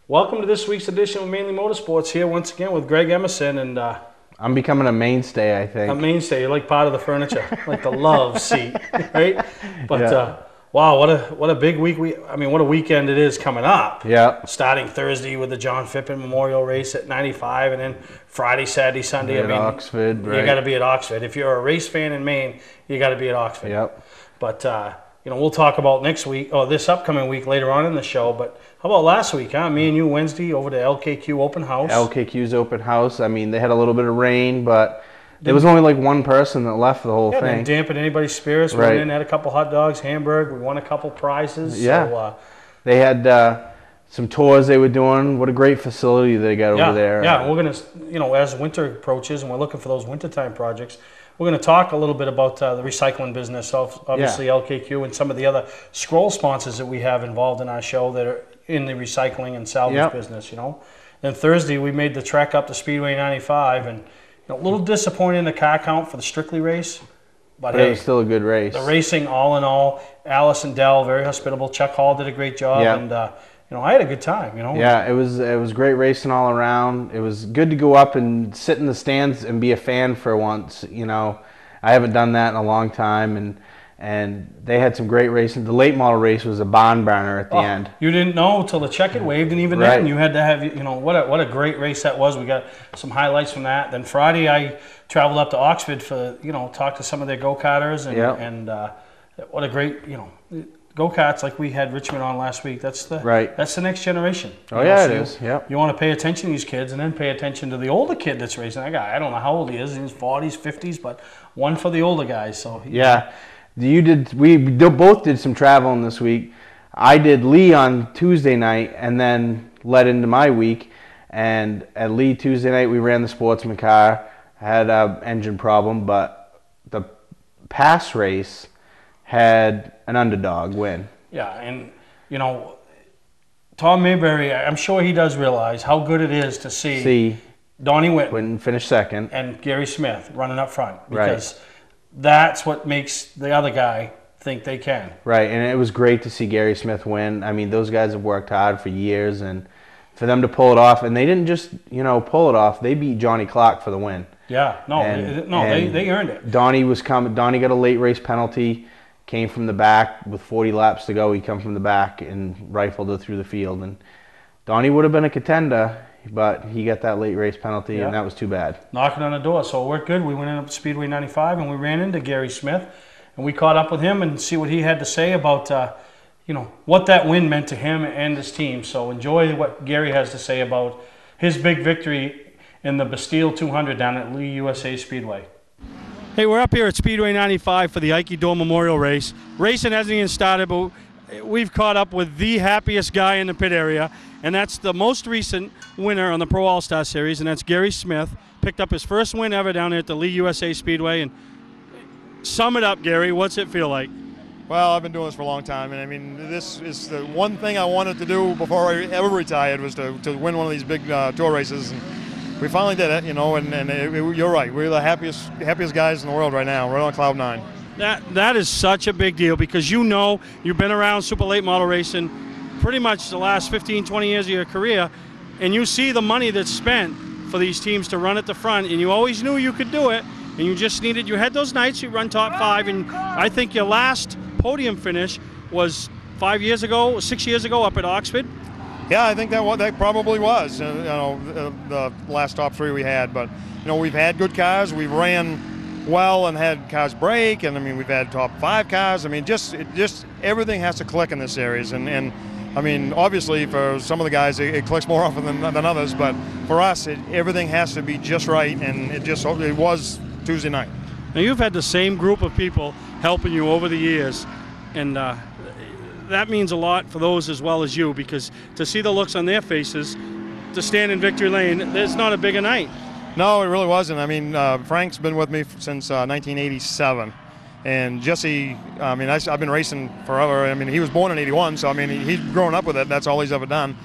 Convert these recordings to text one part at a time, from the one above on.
Welcome to this week's edition of Mainely Motorsports, here once again with Greg Emerson. And I'm becoming a mainstay, I think. a mainstay. You're like part of the furniture, like the love seat, right? But wow, what a big week. What a weekend it is coming up. Yeah. Starting Thursday with the Fippen Memorial race at 95, and then Friday, Saturday, Sunday. At Oxford, right? You got to be at Oxford. If you're a race fan in Maine, you got to be at Oxford. Yep. But we'll talk about next week or this upcoming week later on in the show. But how about last week, huh? Me and you Wednesday over to LKQ Open House. LKQ's Open House. I mean, they had a little bit of rain, but there was only like one person that left the whole thing. Didn't dampen anybody's spirits. We went in, had a couple hot dogs, hamburger. We won a couple prizes. Yeah. So, they had some tours they were doing. What a great facility they got over there. Yeah, we're going to, as winter approaches and we're looking for those wintertime projects, we're going to talk a little bit about the recycling business, obviously LKQ and some of the other scroll sponsors that we have involved in our show that are in the recycling and salvage business, Then Thursday we made the trek up to Speedway 95, and a little disappointing in the car count for the Strictly race. But hey, it was still a good race. The racing, all in all, Alice and Dell, very hospitable. Chuck Hall did a great job, and I had a good time. Yeah, it was great racing all around. It was good to go up and sit in the stands and be a fan for once. I haven't done that in a long time, and they had some great racing. The late model race was a barn burner at the end. You didn't know until the checkered waved, and even then you had to have, what a great race that was. We got some highlights from that. Then Friday I traveled up to Oxford for, talk to some of their go-karters, and what a great, go-karts like we had Richmond on last week. That's the next generation. Oh yeah, it is. Yeah. You want to pay attention to these kids, and then pay attention to the older kid that's racing. That guy, I don't know how old he is, in his 40s, 50s, but one for the older guys. So yeah. We both did some traveling this week. I did Lee on Tuesday night and then led into my week. And at Lee Tuesday night, we ran the sportsman car, had an engine problem, but the pass race had an underdog win. Yeah, and Tom Mayberry, I'm sure he does realize how good it is to see Donnie Whitten finish second and Gary Smith running up front, because that's what makes the other guy think they can. Right, and it was great to see Gary Smith win. I mean, those guys have worked hard for years, and for them to pull it off, and they didn't just, pull it off. They beat Johnny Clark for the win. Yeah, they earned it. Donnie was coming. Donnie got a late race penalty, came from the back with 40 laps to go. He come from the back and rifled it through the field, and Donnie would have been a contender, but he got that late race penalty, and that was too bad. Knocking on the door, so it worked good. We went in up to Speedway 95, and we ran into Gary Smith, and we caught up with him and see what he had to say about, what that win meant to him and his team. So enjoy what Gary has to say about his big victory in the Bastille 200 down at Lee USA Speedway. Hey, we're up here at Speedway 95 for the Ikey Dorr Memorial Race. Racing hasn't even started, but we've caught up with the happiest guy in the pit area, and that's the most recent winner on the Pro All-Star Series, and that's Gary Smith. Picked up his first win ever down there at the Lee USA Speedway. And sum it up, Gary. What's it feel like? Well, I've been doing this for a long time, and I mean, this is the one thing I wanted to do before I ever retired, was to win one of these big tour races. And we finally did it, and you're right. We're the happiest guys in the world right now. We're on cloud nine. That is such a big deal, because you've been around super late model racing pretty much the last 15, 20 years of your career, and you see the money that's spent for these teams to run at the front, and you always knew you could do it, and you had those nights you run top 5, and I think your last podium finish was 6 years ago up at Oxford. Yeah, I think that probably was, the last top 3 we had, but we've had good cars, we've ran well and had cars break, and I mean, we've had top 5 cars. I mean, just everything has to click in this series, and I mean, obviously for some of the guys it clicks more often than others, but for us everything has to be just right, and it was Tuesday night. Now, you've had the same group of people helping you over the years, and that means a lot for those as well as you, because to see the looks on their faces, to stand in victory lane, it's not a big a night. No, it really wasn't. I mean, Frank's been with me since 1987, and Jesse, I mean, I've been racing forever. I mean, he was born in '81, so I mean, he's grown up with it. That's all he's ever done.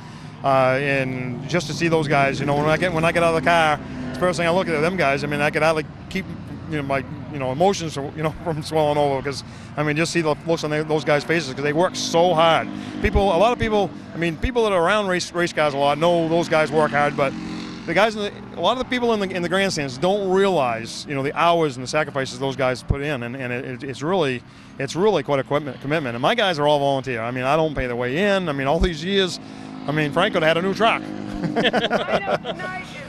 And just to see those guys, when I get out of the car, the first thing I look at them guys. I mean, I could hardly keep emotions, from swelling over, because I mean, just see the looks on those guys' faces, because they work so hard. A lot of people, I mean, people that are around race cars a lot know those guys work hard, but the guys, a lot of the people in the grandstands don't realize, the hours and the sacrifices those guys put in, and it's really quite a commitment. And my guys are all volunteer. I mean, I don't pay their way in. I mean, all these years, I mean, Frank could have had a new truck.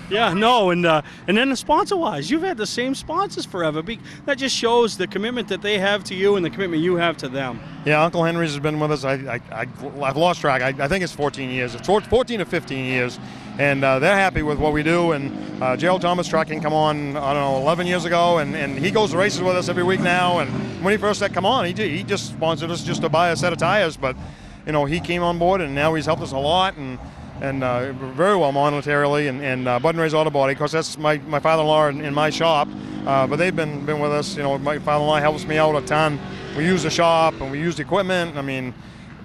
Yeah, no, and then the sponsor-wise, you've had the same sponsors forever. That just shows the commitment that they have to you and the commitment you have to them. Yeah, Uncle Henry's has been with us. I've lost track. I think it's 14 years. It's 14 to 15 years, and they're happy with what we do. And Gerald Thomas Trucking come on, I don't know, 11 years ago, and he goes to races with us every week now. And when he first come on, he just sponsored us just to buy a set of tires, but he came on board, and now he's helped us a lot, and very well monetarily, and Bud and Ray's Auto Body, because that's my father-in-law in my shop, but they've been with us. My father-in-law helps me out a ton. We use the shop and we use the equipment. I mean,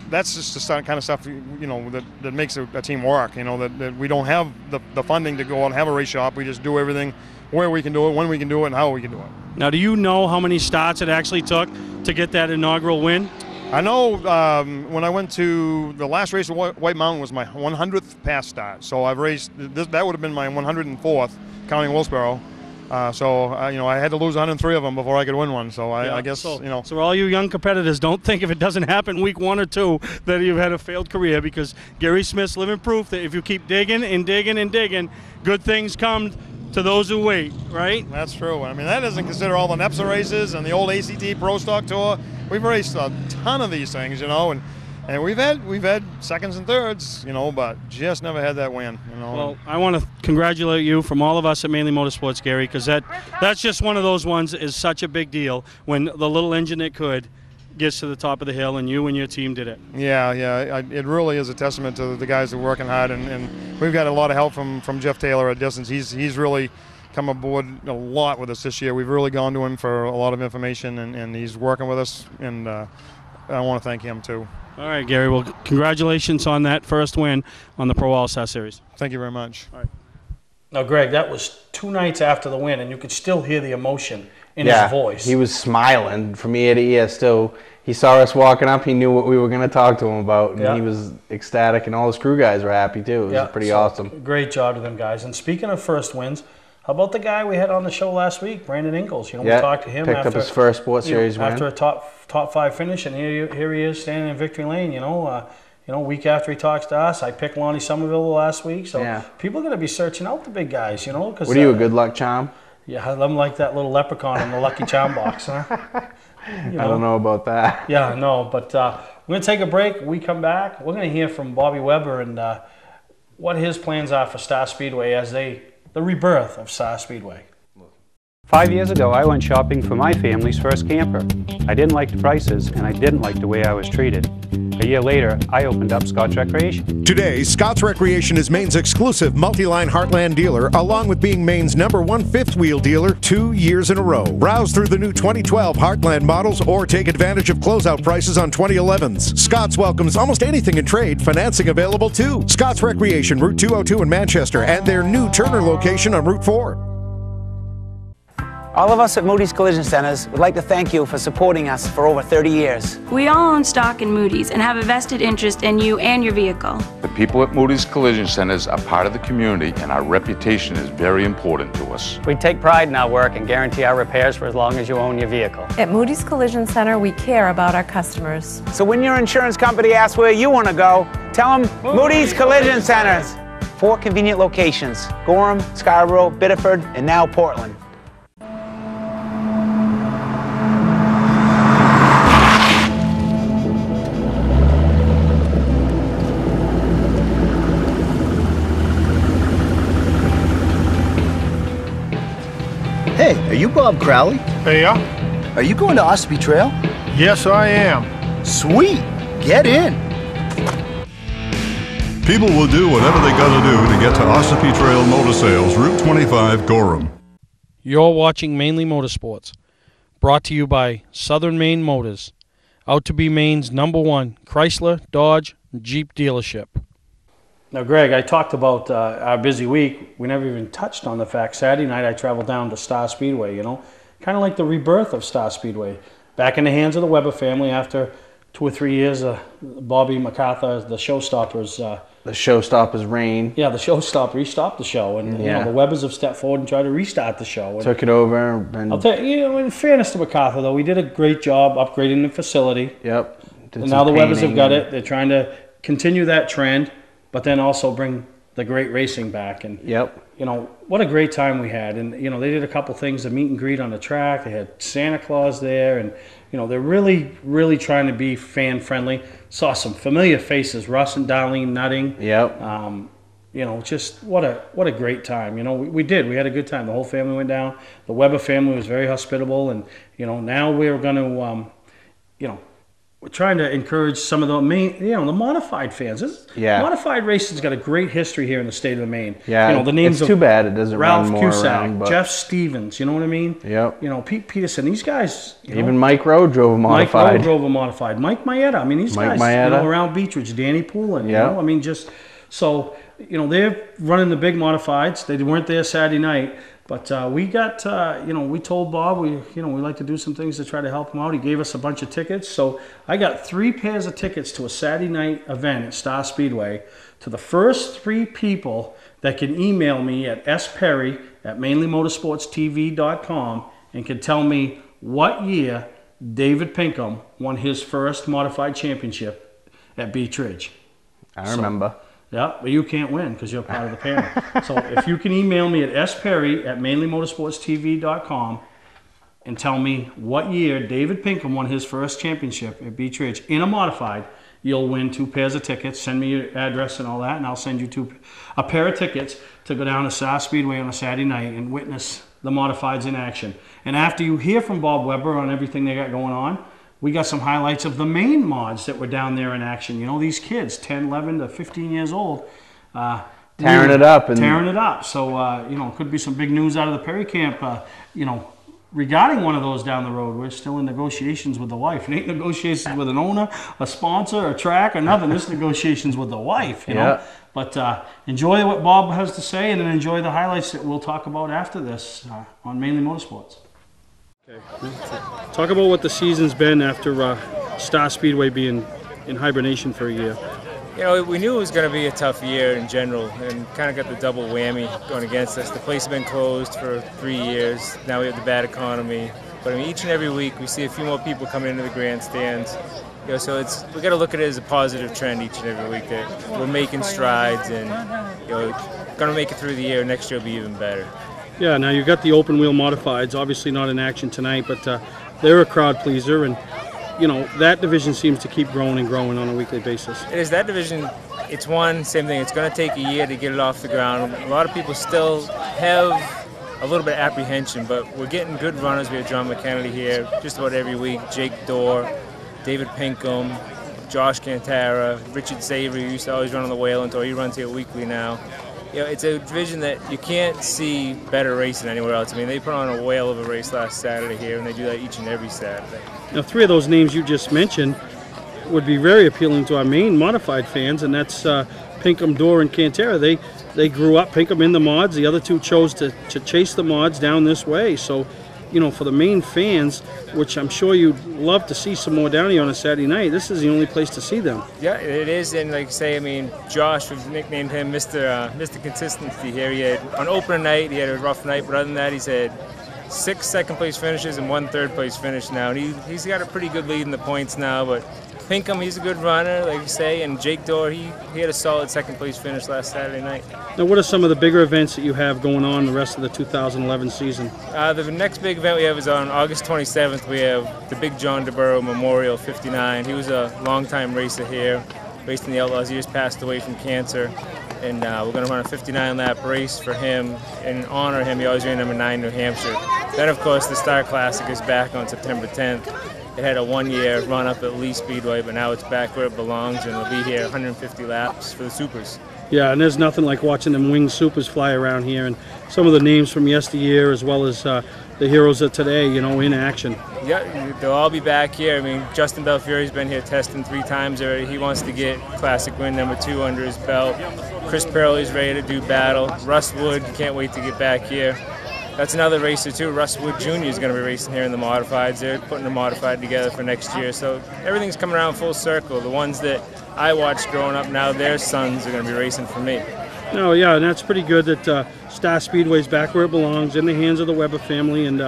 that's just the kind of stuff that makes a team work. That we don't have the funding to go out and have a race shop. We just do everything where we can do it, when we can do it, and how we can do it. Now, do you know how many starts it actually took to get that inaugural win? I know when I went to the last race at White Mountain was my 100th pass start. So I've raced, that would have been my 104th, counting Wilkesboro. So I had to lose 103 of them before I could win one. So I guess, So all you young competitors, don't think if it doesn't happen week 1 or 2 that you've had a failed career, because Gary Smith's living proof that if you keep digging and digging and digging, good things come to those who wait, right? That's true. I mean, that doesn't consider all the NEPSA races and the old ACT Pro Stock Tour. We've raced a ton of these things, and we've had seconds and thirds, but just never had that win, Well, I want to congratulate you from all of us at Mainely Motorsports, Gary, because that's just one of those ones is such a big deal when the little engine that could gets to the top of the hill, and you and your team did it. Yeah, it really is a testament to the guys that are working hard, and we've got a lot of help from Jeff Taylor at Distance. He's really come aboard a lot with us this year. We've really gone to him for a lot of information, and he's working with us, and I want to thank him too. All right, Gary. Well, congratulations on that first win on the Pro All-Star Series. Thank you very much. All right. Now, Greg, that was 2 nights after the win, and you could still hear the emotion in his voice. He was smiling from ear to ear still. He saw us walking up. He knew what we were going to talk to him about, and he was ecstatic, and all the crew guys were happy too. It was pretty awesome. Great job to them guys. And speaking of first wins, how about the guy we had on the show last week, Brandon Ingalls? We talked to him picked after up his first Sports Series win. After a top 5 finish, and here he is standing in victory lane. Week after he talks to us, I picked Lonnie Somerville last week. So people are going to be searching out the big guys. Cause, what are you, a good luck charm? Yeah, I'm like that little leprechaun in the Lucky Charm box, huh? I don't know about that. Yeah, no, but we're going to take a break. When we come back, we're going to hear from Bobby Weber and what his plans are for Star Speedway as the rebirth of Star Speedway. 5 years ago, I went shopping for my family's first camper. I didn't like the prices, and I didn't like the way I was treated. A year later, I opened up Scott's Recreation. Today, Scott's Recreation is Maine's exclusive multi-line Heartland dealer, along with being Maine's #1 fifth-wheel dealer 2 years in a row. Browse through the new 2012 Heartland models or take advantage of closeout prices on 2011s. Scott's welcomes almost anything in trade, financing available too. Scott's Recreation, Route 202 in Manchester, and their new Turner location on Route 4. All of us at Moody's Collision Centers would like to thank you for supporting us for over 30 years. We all own stock in Moody's and have a vested interest in you and your vehicle. The people at Moody's Collision Centers are part of the community, and our reputation is very important to us. We take pride in our work and guarantee our repairs for as long as you own your vehicle. At Moody's Collision Center, we care about our customers. So when your insurance company asks where you want to go, tell them Moody's Collision Centers. 4 convenient locations: Gorham, Scarborough, Biddeford, and now Portland. Hey, are you Bob Crowley? Hey, yeah. Are you going to Ossipee Trail? Yes, I am. Sweet! Get in! People will do whatever they gotta do to get to Ossipee Trail Motor Sales, Route 25, Gorham. You're watching Mainely Motorsports, brought to you by Southern Maine Motors, out to be Maine's #1 Chrysler, Dodge, Jeep dealership. Now, Greg, I talked about our busy week. We never even touched on the fact Saturday night I traveled down to Star Speedway, kind of like the rebirth of Star Speedway. Back in the hands of the Weber family after 2 or 3 years, Bobby MacArthur, the showstoppers. The showstoppers reign. Yeah, the showstopper. He stopped the show, and you know, the Webbers have stepped forward and tried to restart the show. And took it over. And I'll tell you, you know, in fairness to MacArthur, though, we did a great job upgrading the facility. Yep. And now the Webbers have got it. They're trying to continue that trend, but then also bring the great racing back. And you know, what a great time we had. And you know, they did a couple things, a meet and greet on the track. They had Santa Claus there, and you know, they're really trying to be fan friendly. Saw some familiar faces, Russ and Darlene Nutting. You know, just what a great time. You know, we had a good time. The whole family went down. The Weber family was very hospitable, and you know, now we're going to, you know, we're trying to encourage some of the the modified fans. Modified racing's got a great history here in the state of Maine. You know, the names it's too bad it doesn't Ralph run more Cusack, around, but Jeff Stevens, you know what I mean? You know, Pete Peterson, these guys. Even Mike Rowe drove a modified. Mike Rowe drove a modified. Mike Maeda, I mean, these guys, you know, around Beechridge, Danny Poulin, you know, I mean, just, so, you know, they're running the big modifieds. They weren't there Saturday night. But we got, you know, we told Bob we like to do some things to try to help him out. He gave us a bunch of tickets. So I got 3 pairs of tickets to a Saturday night event at Star Speedway to the first 3 people that can email me at sperry@mainlymotorsportstv.com and can tell me what year David Pinkham won his first modified championship at Beech Ridge. I remember. Yeah, but you can't win because you're part of the panel. So if you can email me at sperry@mainlymotorsportstv.com and tell me what year David Pinkham won his first championship at Beech Ridge in a modified, you'll win 2 pairs of tickets. Send me your address and all that, and I'll send you a pair of tickets to go down to Star Speedway on a Saturday night and witness the modifieds in action. And after you hear from Bob Weber on everything they got going on, we got some highlights of the Maine Mods that were down there in action. You know, these kids, 10, 11 to 15 years old. Tearing it up. Tearing it up. So, you know, could be some big news out of the Perry camp, you know, regarding one of those down the road. We're still in negotiations with the wife. It ain't negotiations with an owner, a sponsor, a track, or nothing. This negotiations with the wife, you know. But enjoy what Bob has to say, and then enjoy the highlights that we'll talk about after this on Mainly Motorsports. Okay. Talk about what the season's been after Star Speedway being in hibernation for a year. You know, we knew it was going to be a tough year in general, and kind of got the double whammy going against us. The place has been closed for 3 years. Now we have the bad economy. But I mean, each and every week we see a few more people coming into the grandstands. You know, so we got to look at it as a positive trend each and every week that we're making strides, and you know, going to make it through the year. Next year will be even better. Yeah, now you've got the open wheel modifieds, obviously not in action tonight, but they're a crowd pleaser, and you know, that division seems to keep growing and growing on a weekly basis. It is. That division, it's same thing. It's going to take a year to get it off the ground. A lot of people still have a little bit of apprehension, but we're getting good runners. We have John McKennedy here just about every week, Jake Dorr, David Pinkham, Josh Cantara, Richard Savory, who used to always run on the Whalen Tour. He runs here weekly now. You know, it's a division that you can't see better racing anywhere else. I mean, they put on a whale of a race last Saturday here, and they do that each and every Saturday. Now, 3 of those names you just mentioned would be very appealing to our Maine modified fans, and that's Pinkham, Dorr, and Cantera. They grew up, Pinkham in the mods. The other 2 chose to chase the mods down this way. So, you know, for the Maine fans, which I'm sure you'd love to see some more down here on a Saturday night, this is the only place to see them. Yeah, it is, and like I say, I mean, Josh, we've nicknamed him Mr. Consistency here. He had, on opener night, he had a rough night, but other than that, he's had 6 second-place finishes and 1 third-place finish now. And he's got a pretty good lead in the points now, but Pinkham, he's a good runner, like you say, and Jake Dorr, he had a solid second-place finish last Saturday night. Now, what are some of the bigger events that you have going on the rest of the 2011 season? The next big event we have is on August 27th. We have the big John DeBurrow Memorial 59. He was a long-time racer here, raced in the Outlaws. He just passed away from cancer. And we're going to run a 59-lap race for him and honor him. He always ran number 9 New Hampshire. Then, of course, the Star Classic is back on September 10th. It had a 1-year run up at Lee Speedway, but now it's back where it belongs, and it'll be here 150 laps for the Supers. Yeah, and there's nothing like watching them winged Supers fly around here, and some of the names from yesteryear as well as the heroes of today, you know, in action. Yeah, they'll all be back here. I mean, Justin Belfiere's been here testing 3 times already. He wants to get Classic win number 2 under his belt. Chris Pearlie's ready to do battle. Russ Wood can't wait to get back here. that's another racer too. Russ Wood Jr. is going to be racing here in the modifieds. They're putting the modified together for next year. So everything's coming around full circle. The ones that I watched growing up, now their sons are going to be racing for me. No, yeah, and that's pretty good that Star Speedway's back where it belongs, in the hands of the Weber family, and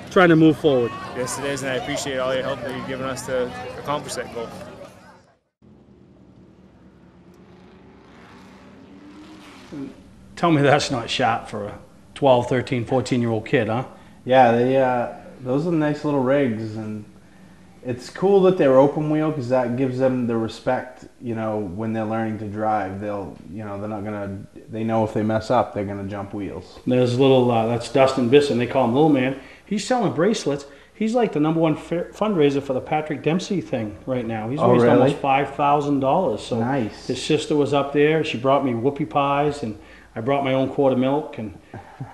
trying to move forward. Yes, it is, and I appreciate all your help that you've given us to accomplish that goal. Tell me that's not sharp for a 12, 13, 14-year-old kid, huh? Yeah, those are nice little rigs, and it's cool that they're open wheel because that gives them the respect, you know, when they're learning to drive. They'll, you know, they're not gonna, they know if they mess up, they're gonna jump wheels. There's little, that's Dustin Bisson, they call him Little Man. He's selling bracelets. He's like the #1 fundraiser for the Patrick Dempsey thing right now. He's raised almost $5,000. So nice. His sister was up there. She brought me whoopie pies, and I brought my own quart of milk. And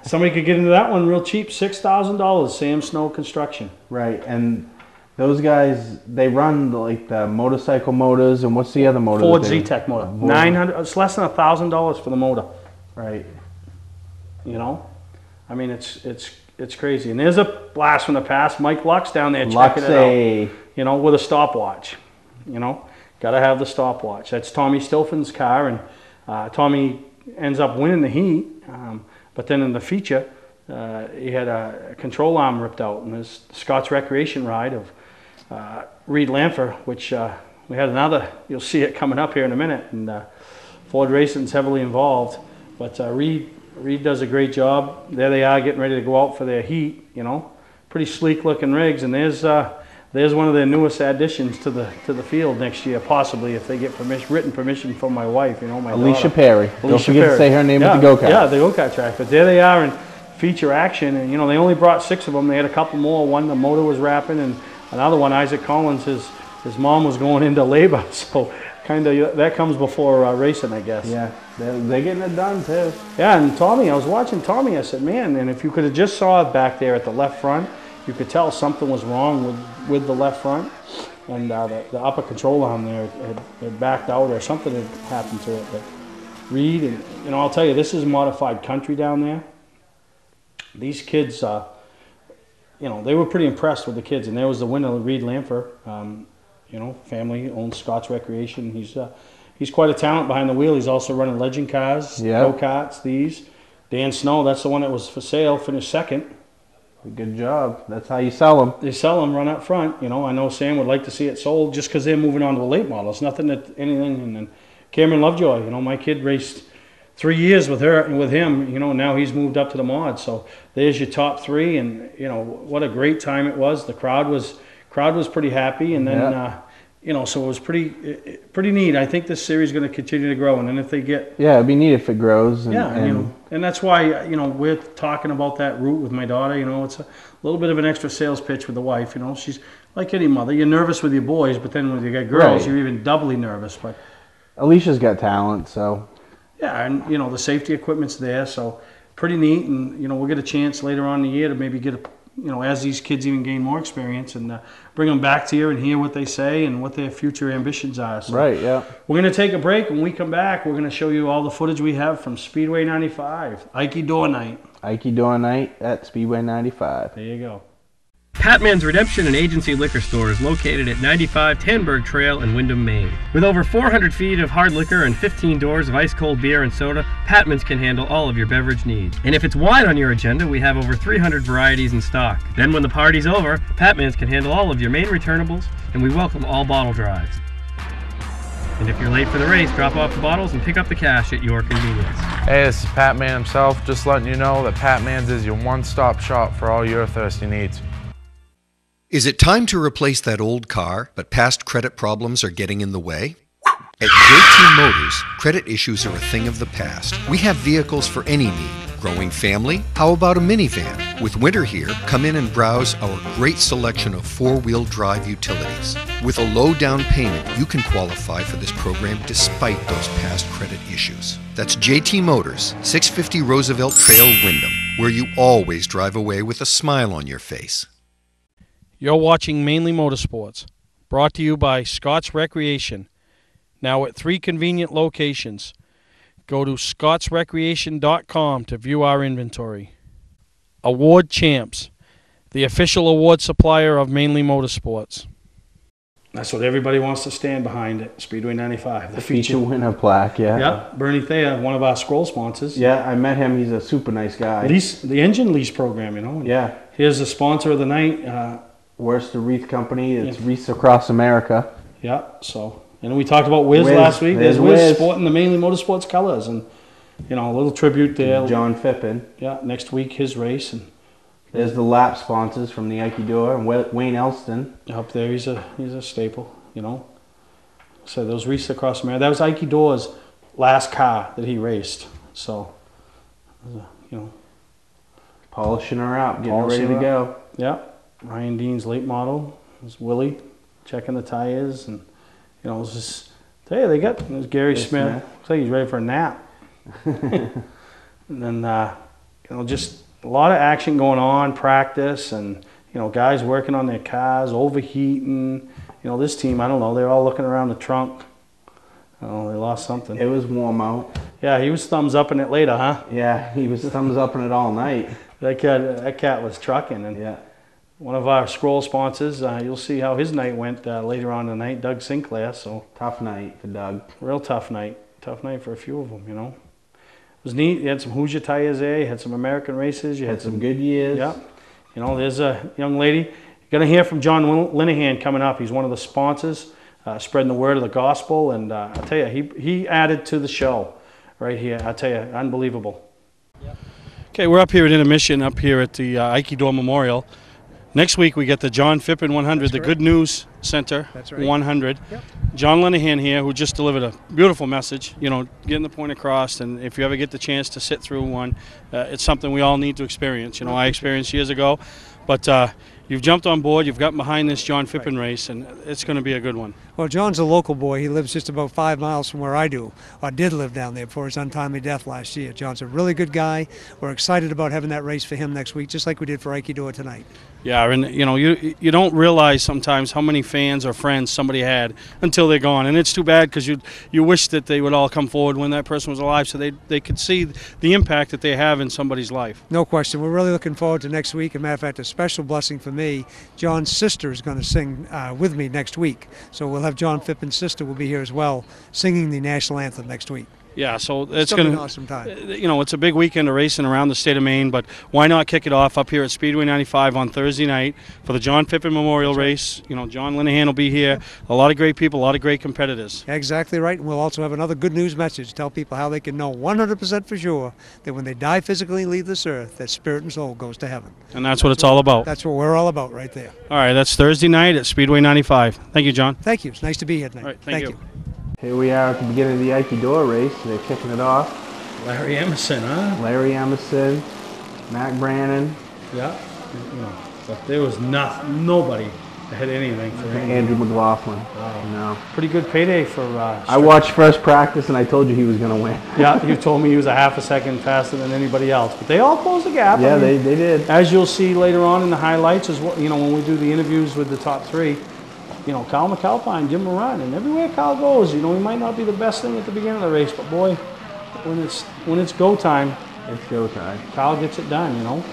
somebody could get into that one real cheap, $6,000. Sam Snow Construction. Right, and those guys, they run like the motorcycle motors, and what's the other motor? Ford Z-Tech motor. $900. It's less than $1,000 for the motor. Right. You know, I mean, it's crazy. And there's a blast from the past. Mike Lux down there checking it out. You know, with a stopwatch. You know, got to have the stopwatch. That's Tommy Stilfon's car, and Tommy ends up winning the heat. But then in the feature, he had a control arm ripped out in his Scott's Recreation ride of Reed Lanfer, which we had another. You'll see it coming up here in a minute. And Ford Racing's heavily involved, but Reed does a great job. There they are getting ready to go out for their heat, you know. Pretty sleek looking rigs, and there's one of their newest additions to the field next year, possibly, if they get written permission from my wife, you know, my Alicia daughter. Perry. Don't forget to say her name with the go-kart. Yeah, the go-kart track. But there they are in feature action, and you know, they only brought 6 of them. They had a couple more. One, the motor was wrapping, and another one, Isaac Collins, his mom was going into labor, so kind of that comes before racing, I guess. Yeah, they're getting it done too. Yeah, and Tommy, I was watching Tommy, I said, man, and if you could have just saw it back there at the left front, you could tell something was wrong with the left front, and the upper control arm there had backed out, or something had happened to it. But Reed, and you know, I'll tell you, this is modified country down there. These kids, you know, they were pretty impressed with the kids, and there was the winner, Reed Lanfer. You know, family owns Scott's Recreation. He's quite a talent behind the wheel. He's also running legend cars, go-karts, these. Dan Snow, that's the one that was for sale, finished second. Good job. That's how you sell them. They sell them, run up front. You know, I know Sam would like to see it sold just because they're moving on to a late model. It's nothing that anything. And then Cameron Lovejoy, you know, my kid raced 3 years with him. You know, now he's moved up to the mod. So there's your top 3, and you know what a great time it was. The crowd was pretty happy, and then you know, so it was pretty neat. I think this series is going to continue to grow, and then if they get it'd be neat if it grows. And, and you know, and that's why, you know, we're talking about that route with my daughter. You know, it's a little bit of an extra sales pitch with the wife. You know, she's like any mother. You're nervous with your boys, but then when you got girls, you're even doubly nervous. But Alicia's got talent, so yeah, and you know the safety equipment's there, so pretty neat. And you know, we'll get a chance later on in the year to maybe get you know, as these kids even gain more experience, and bring them back to you and hear what they say and what their future ambitions are. So we're going to take a break. When we come back, we're going to show you all the footage we have from Speedway 95, Ikey Dorr Night. Ikey Dorr Night at Speedway 95. There you go. Patman's Redemption and Agency Liquor Store is located at 95 Tanberg Trail in Windham, Maine. With over 400 feet of hard liquor and 15 doors of ice-cold beer and soda, Patman's can handle all of your beverage needs. And if it's wine on your agenda, we have over 300 varieties in stock. Then when the party's over, Patman's can handle all of your Maine returnables, and we welcome all bottle drives. And if you're late for the race, drop off the bottles and pick up the cash at your convenience. Hey, this is Pat Man himself, just letting you know that Pat Man's is your one-stop shop for all your thirsty needs. Is it time to replace that old car, but past credit problems are getting in the way? At JT Motors, credit issues are a thing of the past. We have vehicles for any need. Growing family? How about a minivan? With winter here, come in and browse our great selection of four-wheel drive utilities. With a low down payment, you can qualify for this program despite those past credit issues. That's JT Motors, 650 Roosevelt Trail, Windham, where you always drive away with a smile on your face. You're watching Mainely Motorsports, brought to you by Scott's Recreation, now at 3 convenient locations. Go to scottsrecreation.com to view our inventory. Award Champs, the official award supplier of Mainely Motorsports. That's what everybody wants to stand behind at Speedway 95. The feature winner plaque, yeah. Yeah, Bernie Thayer, one of our scroll sponsors. Yeah, I met him. He's a super nice guy. The engine lease program, you know. Yeah. Here's the sponsor of the night. Worcester Wreath Company. It's Wreaths Across America. Yeah, so, and we talked about Wiz last week. There's Wiz sporting the Mainly Motorsports colors, and, you know, a little tribute there. John Fippen. Yeah, next week, his race. And there's the lap sponsors from the Ikey Dorr, and Wayne Elston. Up there, he's a staple, you know. So those Wreaths Across America, that was Ikey Dorr's last car that he raced. So, you know. Polishing her up, getting her ready to go. Yeah. Ryan Dean's late model. It was Willie checking the tires, and, you know, it was just, hey, they got, it was Gary Smith. Looks like he's ready for a nap. And then, you know, just a lot of action going on, practice, and, you know, guys working on their cars, overheating. You know, this team, I don't know, they're all looking around the trunk. Oh, they lost something. It was warm out. Yeah, he was thumbs upping it later, huh? Yeah, he was thumbs upping it all night. That cat was trucking, and yeah. One of our scroll sponsors, you'll see how his night went later on tonight, Doug Sinclair. So tough night for Doug. Real tough night. Tough night for a few of them, you know. It was neat. You had some Hoosier tires there. You had some American races. You had some good years. Yeah. You know, there's a young lady. You're going to hear from John Linehan coming up. He's one of the sponsors, spreading the word of the gospel. And I'll tell you, he added to the show right here. I'll tell you, unbelievable. Yep. Okay, we're up here at intermission, up here at the Ikey Dorr Memorial. Next week we get the John Fippen 100, the Good News Center 100. Yep. John Linehan here, who just delivered a beautiful message, you know, getting the point across. And if you ever get the chance to sit through one, it's something we all need to experience. You know, I experienced years ago, but you've jumped on board, you've gotten behind this John Fippen race, and it's going to be a good one. Well, John's a local boy. He lives just about 5 miles from where I do, or did live down there before his untimely death last year. John's a really good guy. We're excited about having that race for him next week, just like we did for Ikey Dorr tonight. Yeah, and you know, you don't realize sometimes how many fans or friends somebody had until they're gone, and it's too bad because you wish that they would all come forward when that person was alive, so they could see the impact that they have in somebody's life. No question. We're really looking forward to next week. As a matter of fact, a special blessing for me. John's sister is going to sing with me next week, so we'll have John Fippen's sister will be here as well, singing the national anthem next week. Yeah, so it's going to be an awesome time. You know, it's a big weekend of racing around the state of Maine, but why not kick it off up here at Speedway 95 on Thursday night for the John Fippen Memorial race? You know, John Linehan will be here. A lot of great people, a lot of great competitors. Exactly right, and we'll also have another good news message. Tell people how they can know 100% for sure that when they die physically and leave this earth, that spirit and soul goes to heaven. And that's what it's all about. That's what we're all about right there. All right, that's Thursday night at Speedway 95. Thank you, John. Thank you. It's nice to be here tonight. All right, thank you. Here we are at the beginning of the Ikey Dorr race. They're kicking it off. Larry Emerson, huh? Larry Emerson, Mac Brannon. Yeah. You know, but there was nobody that had anything for him. Andrew McLaughlin. Wow. No. Pretty good payday for. I watched first practice and I told you he was going to win. Yeah, you told me he was a half a second faster than anybody else, but they all closed the gap. Yeah, I mean, they did. As you'll see later on in the highlights, is what, you know, when we do the interviews with the top three. You know, Kyle McAlpine, give him a run, and everywhere Kyle goes, you know, he might not be the best thing at the beginning of the race, but boy, when it's go time, it's go time. Kyle gets it done, you know.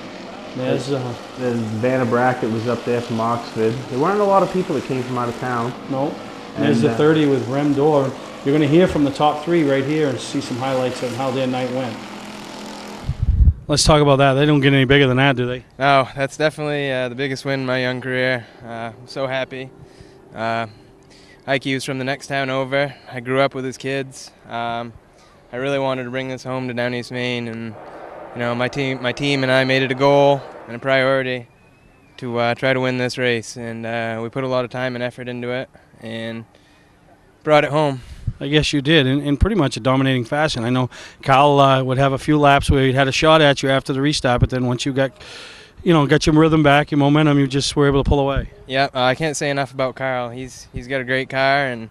There's Vanna Brackett was up there from Oxford. There weren't a lot of people that came from out of town. No. And there's the 30 with Rem Dorr. You're going to hear from the top three right here and see some highlights on how their night went. Let's talk about that. They don't get any bigger than that, do they? No, that's definitely the biggest win in my young career. I'm so happy. Ikey was from the next town over. I grew up with his kids. I really wanted to bring this home to Down East Maine, and you know, my team and I made it a goal and a priority to try to win this race, and we put a lot of time and effort into it and brought it home. I guess you did, in pretty much a dominating fashion. I know Kyle would have a few laps where he had a shot at you after the restart, but then once you got your rhythm back, your momentum, you just were able to pull away. Yeah, I can't say enough about Kyle. He's got a great car, and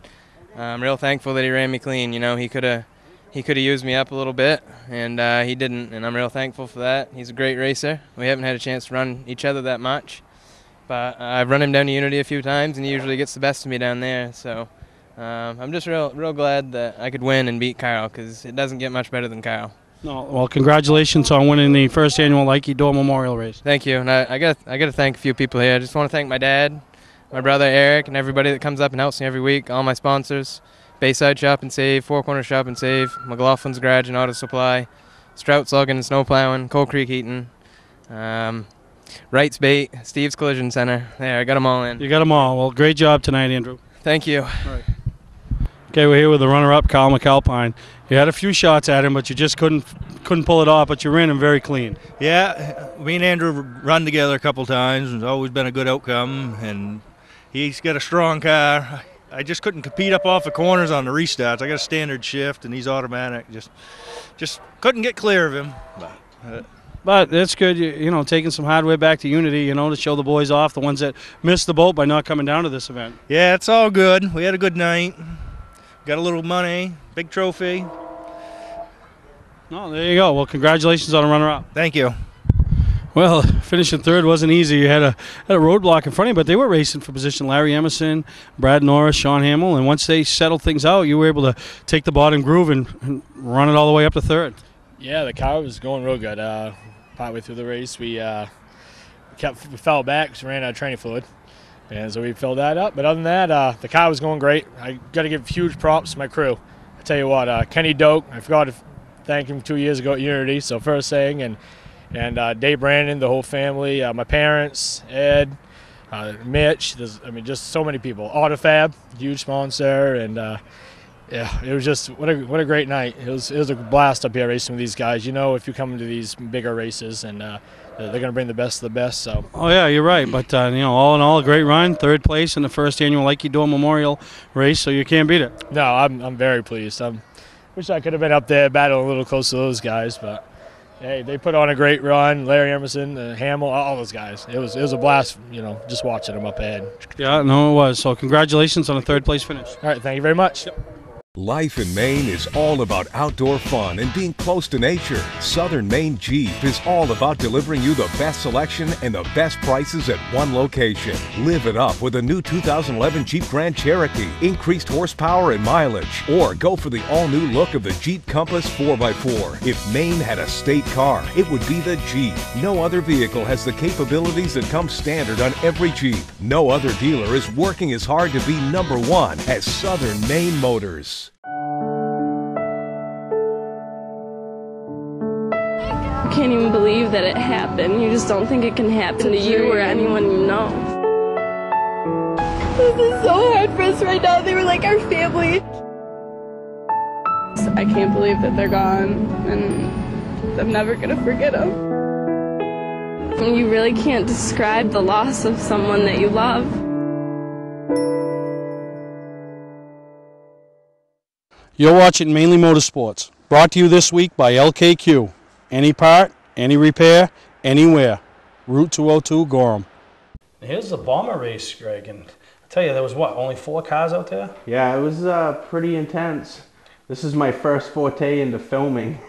I'm real thankful that he ran me clean. You know, he could have used me up a little bit, and he didn't, and I'm real thankful for that. He's a great racer. We haven't had a chance to run each other that much, but I've run him down to Unity a few times, and he usually gets the best of me down there. So I'm just real glad that I could win and beat Kyle, because it doesn't get much better than Kyle. No, well, congratulations on winning the first annual Ikey Dorr Memorial Race. Thank you, and I got to thank a few people here. I just want to thank my dad, my brother Eric, and everybody that comes up and helps me every week. All my sponsors: Bayside Shop and Save, Four Corner Shop and Save, McLaughlin's Garage and Auto Supply, Strout's Logging and Snow Plowing, Coal Creek Heating, Wright's Bait, Steve's Collision Center. There, I got them all in. You got them all. Well, great job tonight, Andrew. Thank you. All right. Okay, we're here with the runner-up, Kyle McAlpine. You had a few shots at him, but you just couldn't pull it off, but you ran him very clean. Yeah, me and Andrew run together a couple times. It's always been a good outcome, and he's got a strong car. I just couldn't compete up off the corners on the restarts. I got a standard shift, and he's automatic. Just couldn't get clear of him. But that's good, you know, taking some hardware back to Unity, you know, to show the boys off, the ones that missed the boat by not coming down to this event. Yeah, it's all good. We had a good night. Got a little money, big trophy. No, there you go. Well, congratulations on a runner-up. Thank you. Well, finishing third wasn't easy. You had a roadblock in front of you, but they were racing for position. Larry Emerson, Brad Norris, Sean Hamill, and once they settled things out, you were able to take the bottom groove and run it all the way up to third. Yeah, the car was going real good. Partway through the race, we fell back because we ran out of training fluid. And so we filled that up. But other than that, the car was going great. I got to give huge props to my crew. I tell you what, Kenny Doak, I forgot to thank him 2 years ago at Unity, so first thing, and Dave Brandon, the whole family, my parents, Ed, Mitch, just so many people. Autofab, huge sponsor, and yeah, it was just what a great night. It was a blast up here racing with these guys. You know, if you come to these bigger races, and they're going to bring the best of the best. So. Oh yeah, you're right. But you know, all in all, a great run. Third place in the first annual Ikey Dorr Memorial Race, so you can't beat it. No, I'm very pleased. Wish I could have been up there battling a little close to those guys, but hey, they put on a great run. Larry Emerson, Hamill, all those guys. It was a blast, you know, just watching them up ahead. Yeah, no, it was. So congratulations on a third place finish. All right, thank you very much. Yep. Life in Maine is all about outdoor fun and being close to nature. Southern Maine Jeep is all about delivering you the best selection and the best prices at one location. Live it up with a new 2011 Jeep Grand Cherokee, increased horsepower and mileage, or go for the all-new look of the Jeep Compass 4x4. If Maine had a state car, it would be the Jeep. No other vehicle has the capabilities that come standard on every Jeep. No other dealer is working as hard to be #1 as Southern Maine Motors. I can't even believe that it happened. You just don't think it can happen to you or anyone you know. This is so hard for us right now. They were like our family. I can't believe that they're gone, and I'm never gonna forget them. You really can't describe the loss of someone that you love. You're watching Mainely Motorsports, brought to you this week by LKQ. Any part, any repair, anywhere. Route 202, Gorham. Here's the bomber race, Greg, and I tell you, there was what, only 4 cars out there? Yeah, it was pretty intense. This is my first forte into filming.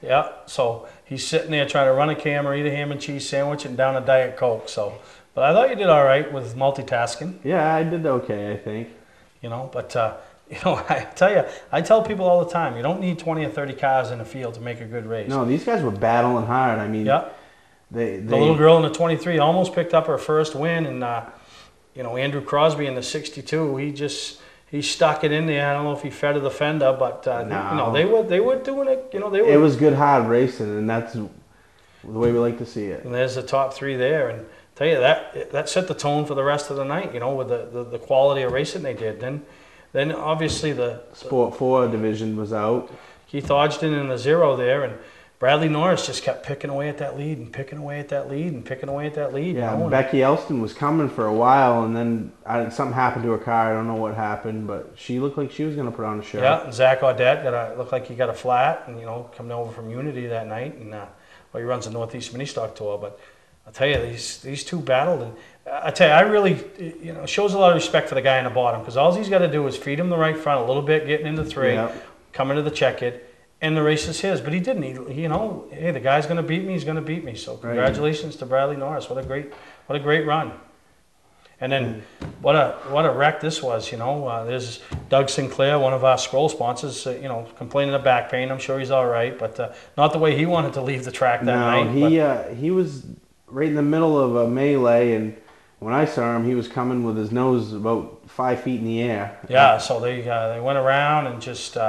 Yeah, so he's sitting there trying to run a camera, eat a ham and cheese sandwich, and down a Diet Coke. So, but I thought you did all right with multitasking. Yeah, I did okay, I think. You know, but you know, I tell people all the time, you don't need 20 or 30 cars in the field to make a good race. No, these guys were battling hard. I mean, yeah. The little girl in the 23 almost picked up her first win, and you know, Andrew Crosby in the 62, he stuck it in there. I don't know if he fed the fender, but no. You know, they were doing it. You know, they were. It was good hard racing, and that's the way we like to see it. And there's the top 3 there, and I tell you that set the tone for the rest of the night. You know, with the quality of racing they did. Then obviously the Sport 4 division was out. Keith Ogden in the 0 there, and Bradley Norris just kept picking away at that lead and picking away at that lead and picking away at that lead. Yeah, you know? Becky Elston was coming for a while, and then something happened to her car. I don't know what happened, but she looked like she was going to put on a show. Yeah, and Zach Audette looked like he got a flat, and you know, coming over from Unity that night, and well, he runs the Northeast Mini Stock Tour, but I'll tell you, these two battled, and I tell you, I really, you know, shows a lot of respect for the guy in the bottom, because all he's got to do is feed him the right front a little bit, getting into 3, coming to the check-it, and the race is his. But he didn't. He, you know, hey, the guy's going to beat me. He's going to beat me. So congratulations to Bradley Norris. What a great run. And then what a wreck this was, you know. There's Doug Sinclair, one of our scroll sponsors, you know, complaining of back pain. I'm sure he's all right, but not the way he wanted to leave the track that night. No, he was right in the middle of a melee, and when I saw him, he was coming with his nose about 5 feet in the air. Yeah, so they went around and just, you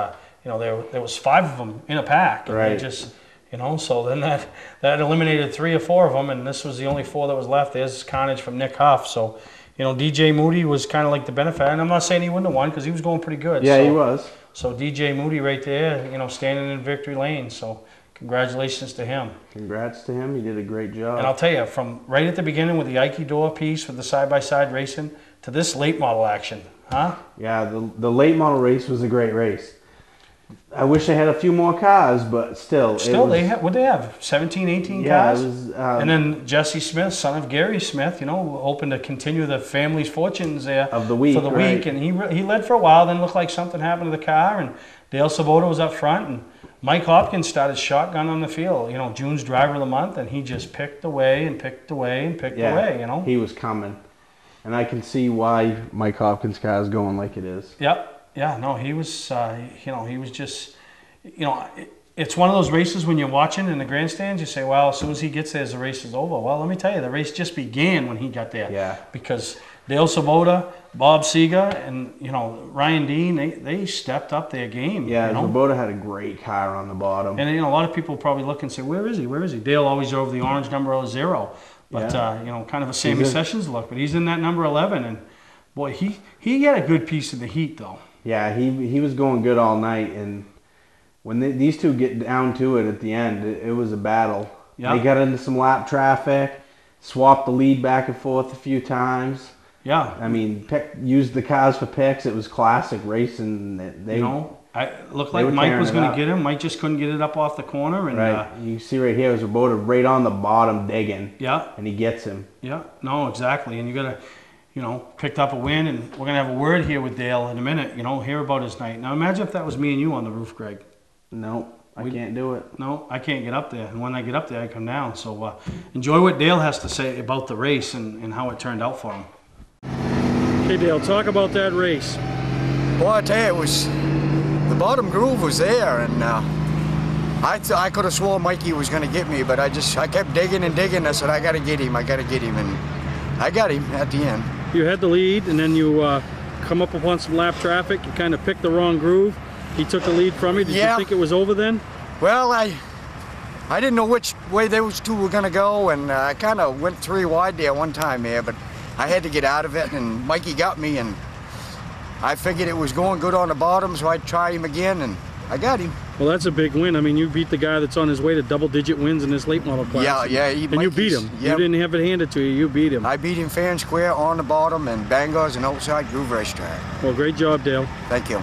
know, there was 5 of them in a pack. And right. They just, you know, so then that eliminated 3 or 4 of them, and this was the only 4 that was left. There's carnage from Nick Huff. So, you know, DJ Moody was kind of like the benefit, and I'm not saying he wouldn't have won because he was going pretty good. Yeah, so, he was. So DJ Moody right there, you know, standing in victory lane. So congratulations to him. Congrats to him. He did a great job. And I'll tell you, from right at the beginning with the Ikey Dorr piece with the side-by-side racing to this late model action, huh? Yeah, the late model race was a great race. I wish they had a few more cars, but still. What'd they have? 17, 18 cars? It was, and then Jesse Smith, son of Gary Smith, you know, hoping to continue the family's fortunes there of the week, for the week. And he led for a while, then looked like something happened to the car, and Dale Sabota was up front, and Mike Hopkins started shotgun on the field, you know, June's driver of the month, and he just picked away and picked away and picked away, you know. He was coming. And I can see why Mike Hopkins' car is going like it is. Yep. Yeah, no, he was, you know, he was just, you know, it's one of those races when you're watching in the grandstands, you say, well, as soon as he gets there, the race is over. Well, let me tell you, the race just began when he got there. Yeah. Because Dale Sabota, Bob Seeger, and, you know, Ryan Dean, they stepped up their game. Yeah, you know? Sabota had a great car on the bottom. And, you know, a lot of people probably look and say, where is he? Where is he? Dale always drove the orange number 0. But, you know, kind of a Sammy Sessions look. But he's in that number 11. And, boy, he had a good piece of the heat, though. Yeah, he was going good all night, and when these two get down to it at the end, it was a battle. Yeah. They got into some lap traffic, swapped the lead back and forth a few times. Yeah. I mean, used the cars for picks. It was classic racing. They, you know, it looked like Mike was going to get him. Mike just couldn't get it up off the corner. And, right. You see right here, it was Sabota right on the bottom digging. Yeah. And he gets him. Yeah. No, exactly. And you got to, you know, picked up a win, and we're going to have a word here with Dale in a minute, you know, hear about his night. Now, imagine if that was me and you on the roof, Greg. No, I can't do it. No, I can't get up there. And when I get up there, I come down. So enjoy what Dale has to say about the race and how it turned out for him. Hey, Dale, talk about that race. Well, I tell you, it was, the bottom groove was there, and I could have sworn Mikey was going to get me, but I kept digging and digging. I said, I got to get him, and I got him at the end. You had the lead, and then you come up upon some lap traffic. You kind of picked the wrong groove. He took the lead from you. Did you think it was over then? Well, I didn't know which way those two were going to go, and I kind of went 3 wide there one time there, but I had to get out of it, and Mikey got me, and I figured it was going good on the bottom, so I'd try him again, and I got him. Well, that's a big win. I mean, you beat the guy that's on his way to double-digit wins in this late model class. Yeah. And you beat him. Yep. You didn't have it handed to you. You beat him. I beat him fair and square on the bottom and Bangors and outside groove racetrack. Well, great job, Dale. Thank you.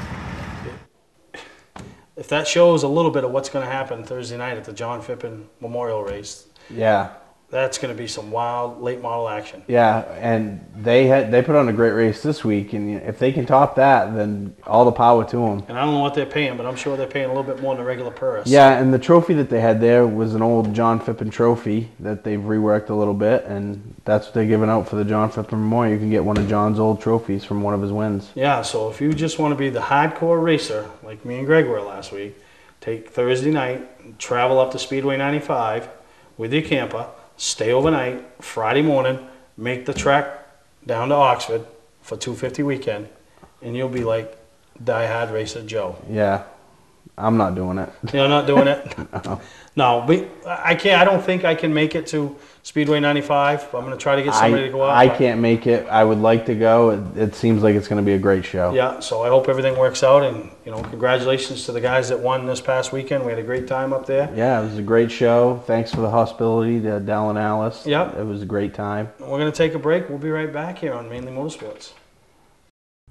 If that shows a little bit of what's going to happen Thursday night at the John Fippen Memorial Race, yeah, that's going to be some wild late model action. Yeah, and they put on a great race this week, and if they can top that, then all the power to them. And I don't know what they're paying, but I'm sure they're paying a little bit more than the regular purse. Yeah, and the trophy that they had there was an old John Fippen trophy that they've reworked a little bit, and that's what they're giving out for the John Fippen Memorial. You can get one of John's old trophies from one of his wins. Yeah, so if you just want to be the hardcore racer, like me and Greg were last week, take Thursday night, travel up to Speedway 95 with your camper, stay overnight, Friday morning, make the trek down to Oxford for 250 weekend, and you'll be like die-hard racer Joe. Yeah, I'm not doing it. You're not doing it? No, I can't. I don't think I can make it to Speedway 95. I'm going to try to get somebody to go out. I can't make it. I would like to go. It seems like it's going to be a great show. Yeah, so I hope everything works out, and you know, congratulations to the guys that won this past weekend. We had a great time up there. Yeah, it was a great show. Thanks for the hospitality to Dal and Alice. Yep. It was a great time. We're going to take a break. We'll be right back here on Mainly Motorsports.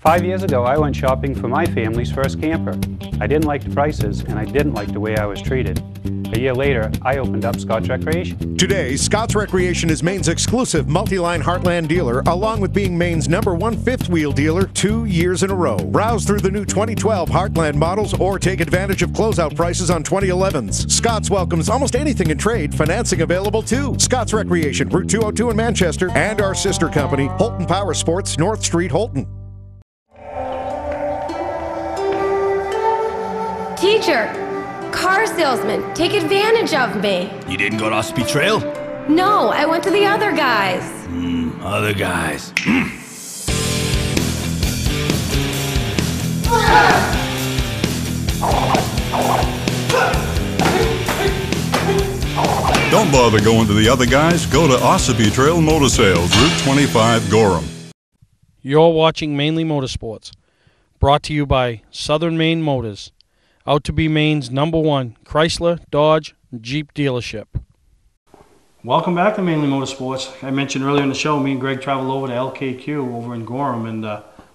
5 years ago, I went shopping for my family's first camper. I didn't like the prices, and I didn't like the way I was treated. A year later, I opened up Scott's Recreation. Today, Scott's Recreation is Maine's exclusive multi-line Heartland dealer, along with being Maine's #1 fifth-wheel dealer 2 years in a row. Browse through the new 2012 Heartland models or take advantage of closeout prices on 2011s. Scott's welcomes almost anything in trade, financing available too. Scott's Recreation, Route 202 in Manchester, and our sister company, Holton Power Sports, North Street, Holton. Teacher, car salesman, take advantage of me. You didn't go to Ospey Trail? No, I went to the other guys. Other guys. Don't bother going to the other guys. Go to Ossipee Trail Motor Sales, Route 25, Gorham. You're watching Mainely Motorsports, brought to you by Southern Maine Motors, out to be Maine's #1 Chrysler, Dodge, Jeep dealership. Welcome back to Mainely Motorsports. I mentioned earlier in the show, me and Greg traveled over to LKQ over in Gorham, and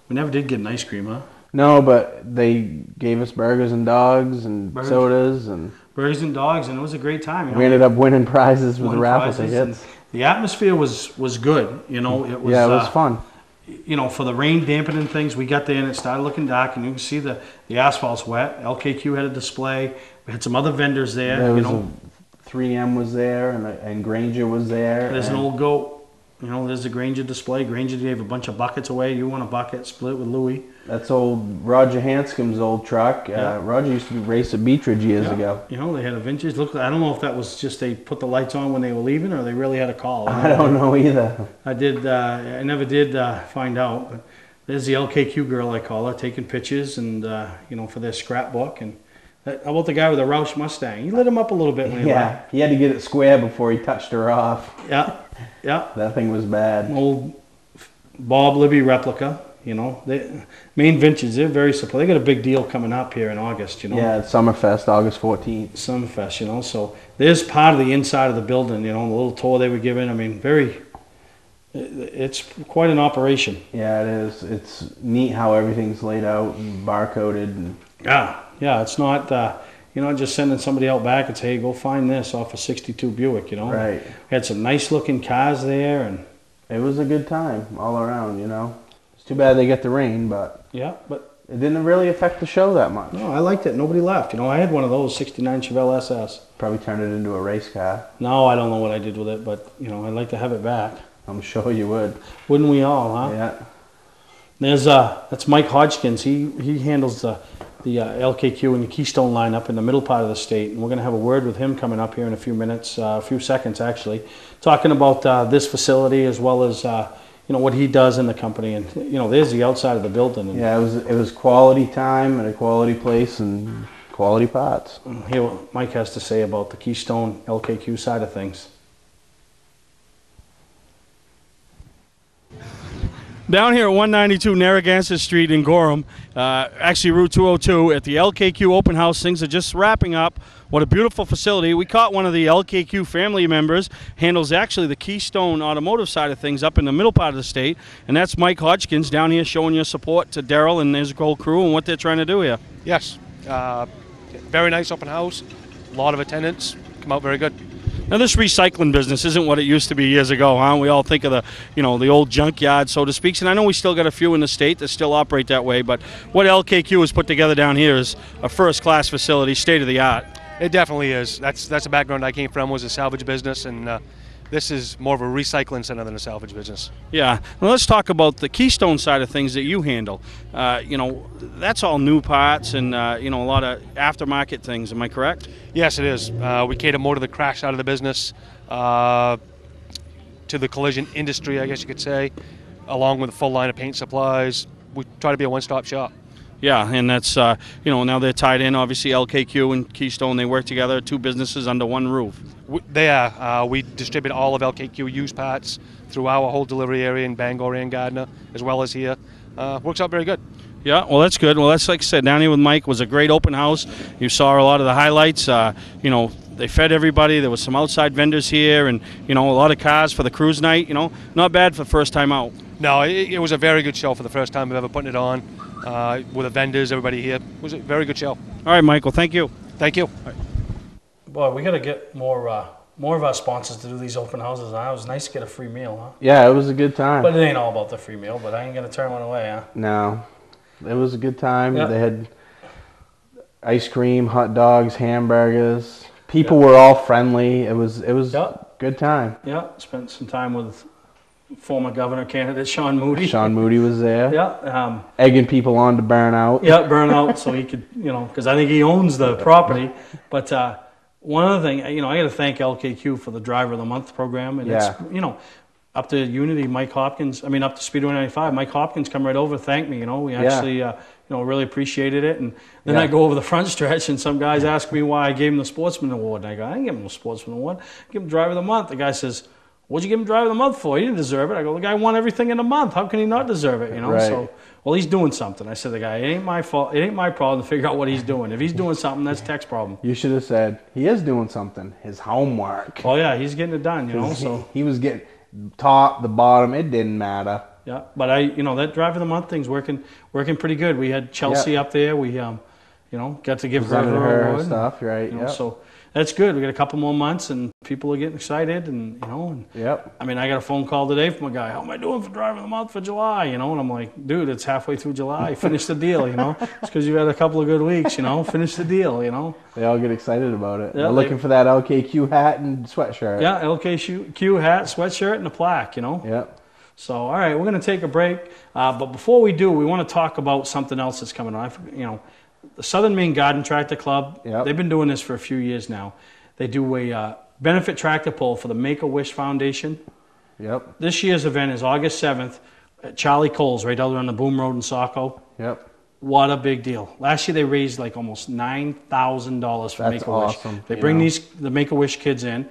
we never did get an ice cream, huh? No, but they gave us burgers and dogs and sodas and burgers and dogs, and it was a great time. You know? We ended up winning prizes with the raffle tickets. The atmosphere was good. You know, it was. Yeah, it was fun. You know, for the rain dampening things, we got there and it started looking dark, and you can see the asphalt's wet. LKQ had a display. We had some other vendors there. There was 3M was there, and Granger was there. There's an old goat. You know, there's the Granger display. Granger gave a bunch of buckets away. You won a bucket, split with Louie. That's old Roger Hanscom's old truck. Roger used to race at Beechridge years ago. You know, they had a vintage look. I don't know if that was just they put the lights on when they were leaving, or they really had a call. I don't know either. I never did find out. But there's the LKQ girl, I call her, taking pictures and you know, for their scrapbook. And how about the guy with the Roush Mustang? He lit him up a little bit when he left. He had to get it square before he touched her off. Yeah. That thing was bad. Old Bob Libby replica. You know, Maine Vintage, they're very simple. They got a big deal coming up here in August, you know. Yeah, it's Summerfest, August 14th. Summerfest, you know. So there's part of the inside of the building, you know, the little tour they were giving. I mean, it's quite an operation. Yeah, it is. It's neat how everything's laid out and barcoded. And yeah, it's not, you're not just sending somebody out back and say, hey, go find this off a 62 Buick, you know. Right. We had some nice looking cars there, and it was a good time all around, you know. It's too bad they get the rain, but but it didn't really affect the show that much. No, I liked it. Nobody left. You know, I had one of those 69 Chevelle SS. Probably turned it into a race car. No, I don't know what I did with it, but you know, I'd like to have it back. I'm sure you would. Wouldn't we all, huh? Yeah. There's that's Mike Hodgkins. He handles the LKQ and the Keystone line up in the middle part of the state, and we're going to have a word with him coming up here in a few minutes, a few seconds actually, talking about this facility as well as you know, what he does in the company. And you know, there's the outside of the building. And yeah, it was quality time and a quality place and quality parts. Hear what Mike has to say about the Keystone LKQ side of things. Down here at 192 Narragansett Street in Gorham, actually Route 202 at the LKQ Open House. Things are just wrapping up. What a beautiful facility. We caught one of the LKQ family members, handles actually the Keystone automotive side of things up in the middle part of the state, and that's Mike Hodgkins down here showing your support to Daryl and his whole crew and what they're trying to do here. Yes, very nice open house, a lot of attendance, come out very good. Now this recycling business isn't what it used to be years ago, huh? We all think of the, you know, the old junkyard, so to speak. And I know we still got a few in the state that still operate that way, but what LKQ has put together down here is a first-class facility, state of the art. It definitely is. That's the background I came from, was a salvage business, and this is more of a recycling center than a salvage business. Yeah. Well, let's talk about the Keystone side of things that you handle. You know, that's all new parts and, you know, a lot of aftermarket things. Am I correct? Yes, it is. We cater more to the crash side of the business, to the collision industry, I guess you could say, along with a full line of paint supplies. We try to be a one-stop shop. Yeah, and that's, you know, now they're tied in, obviously, LKQ and Keystone, they work together, two businesses under one roof. They are. We distribute all of LKQ used parts through our whole delivery area in Bangor and Gardner, as well as here. Works out very good. Yeah, well, that's good. Well, that's like I said, down here with Mike was a great open house. You saw a lot of the highlights. You know, they fed everybody. There was some outside vendors here and, you know, a lot of cars for the cruise night. You know, not bad for first time out. No, it was a very good show for the first time we've ever putting it on. With the vendors, everybody here. It was a very good show. All right, Michael, thank you. Thank you. Right. Boy, we got to get more of our sponsors to do these open houses. Huh? It was nice to get a free meal, huh? Yeah, it was a good time. But it ain't all about the free meal, but I ain't going to turn one away, huh? No, it was a good time. Yep. They had ice cream, hot dogs, hamburgers. People were all friendly. It was a good time. Yeah, spent some time with former governor candidate Sean Moody. Sean Moody was there. Yeah. Egging people on to burn out. Yeah, burn out so he could, because I think he owns the property. But one other thing, I got to thank LKQ for the Driver of the Month program. And it's, up to Unity, up to Speedway 95, Mike Hopkins come right over, thank me. We actually, really appreciated it. And then I go over the front stretch, and some guys ask me why I gave him the Sportsman Award. And I go, I didn't give him the Sportsman Award. I give him Driver of the Month. The guy says, what'd you give him Driver of the Month for? He didn't deserve it. I go, the guy won everything in a month. How can he not deserve it? Right. So, well, he's doing something. I said to the guy, it ain't my fault. It ain't my problem to figure out what he's doing. If he's doing something, that's Tech's problem. You should have said, he is doing something. His homework. Oh, yeah, he's getting it done, So he was getting top, the bottom. It didn't matter. Yeah, but that Driver of the Month thing's working pretty good. We had Chelsea up there. We, got to give her award. Stuff, right? So that's good. We got a couple more months, and people are getting excited, and I mean, I got a phone call today from a guy. How am I doing for Driver of the Month for July? And I'm like, dude, it's halfway through July. Finish the deal. It's because you had a couple of good weeks. Finish the deal. They all get excited about it. Yeah, they're looking for that LKQ hat and sweatshirt. Yeah, LKQ hat, sweatshirt, and a plaque. Yep. So, all right, we're going to take a break. But before we do, we want to talk about something else that's coming on. The Southern Maine Garden Tractor Club, they've been doing this for a few years now. They do a benefit tractor pull for the Make-A-Wish Foundation. Yep. This year's event is August 7th at Charlie Cole's, right out on the Boom Road in Saco. Yep. What a big deal. Last year they raised like almost $9,000 for Make-A-Wish. Awesome. They bring the Make-A-Wish kids in.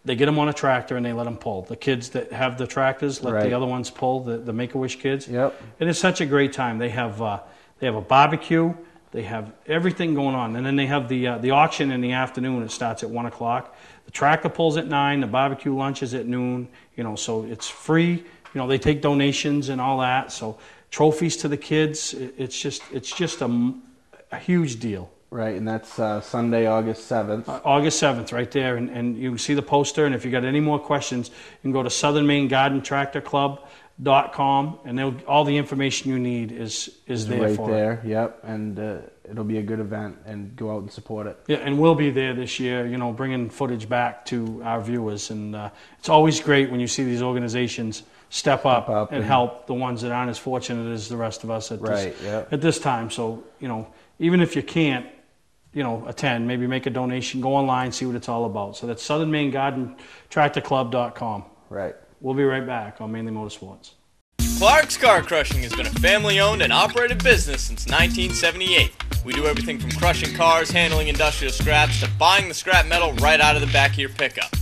They get them on a tractor and they let them pull. The kids that have the tractors let the other ones pull, the Make-A-Wish kids. Yep. It is such a great time. They have a barbecue. They have everything going on. And then they have the auction in the afternoon. It starts at 1 o'clock. The tractor pulls at 9. The barbecue lunch is at noon. So it's free. They take donations and all that. So trophies to the kids. It's just a huge deal. Right, and that's Sunday, August 7th. August 7th, right there. And you can see the poster. And if you got any more questions, you can go to southernmainegardentractorclub.com, and all the information you need is there right for there. it. Yep, and it'll be a good event, and go out and support it. Yeah, and we'll be there this year, bringing footage back to our viewers. And it's always great when you see these organizations step up and help the ones that aren't as fortunate as the rest of us at this time. So, even if you can't, attend, maybe make a donation, go online, see what it's all about. So that's southernmainegardentractorclub.com. Right. We'll be right back on Mainly Motorsports. Clark's Car Crushing has been a family-owned and operated business since 1978. We do everything from crushing cars, handling industrial scraps, to buying the scrap metal right out of the back of your pickup.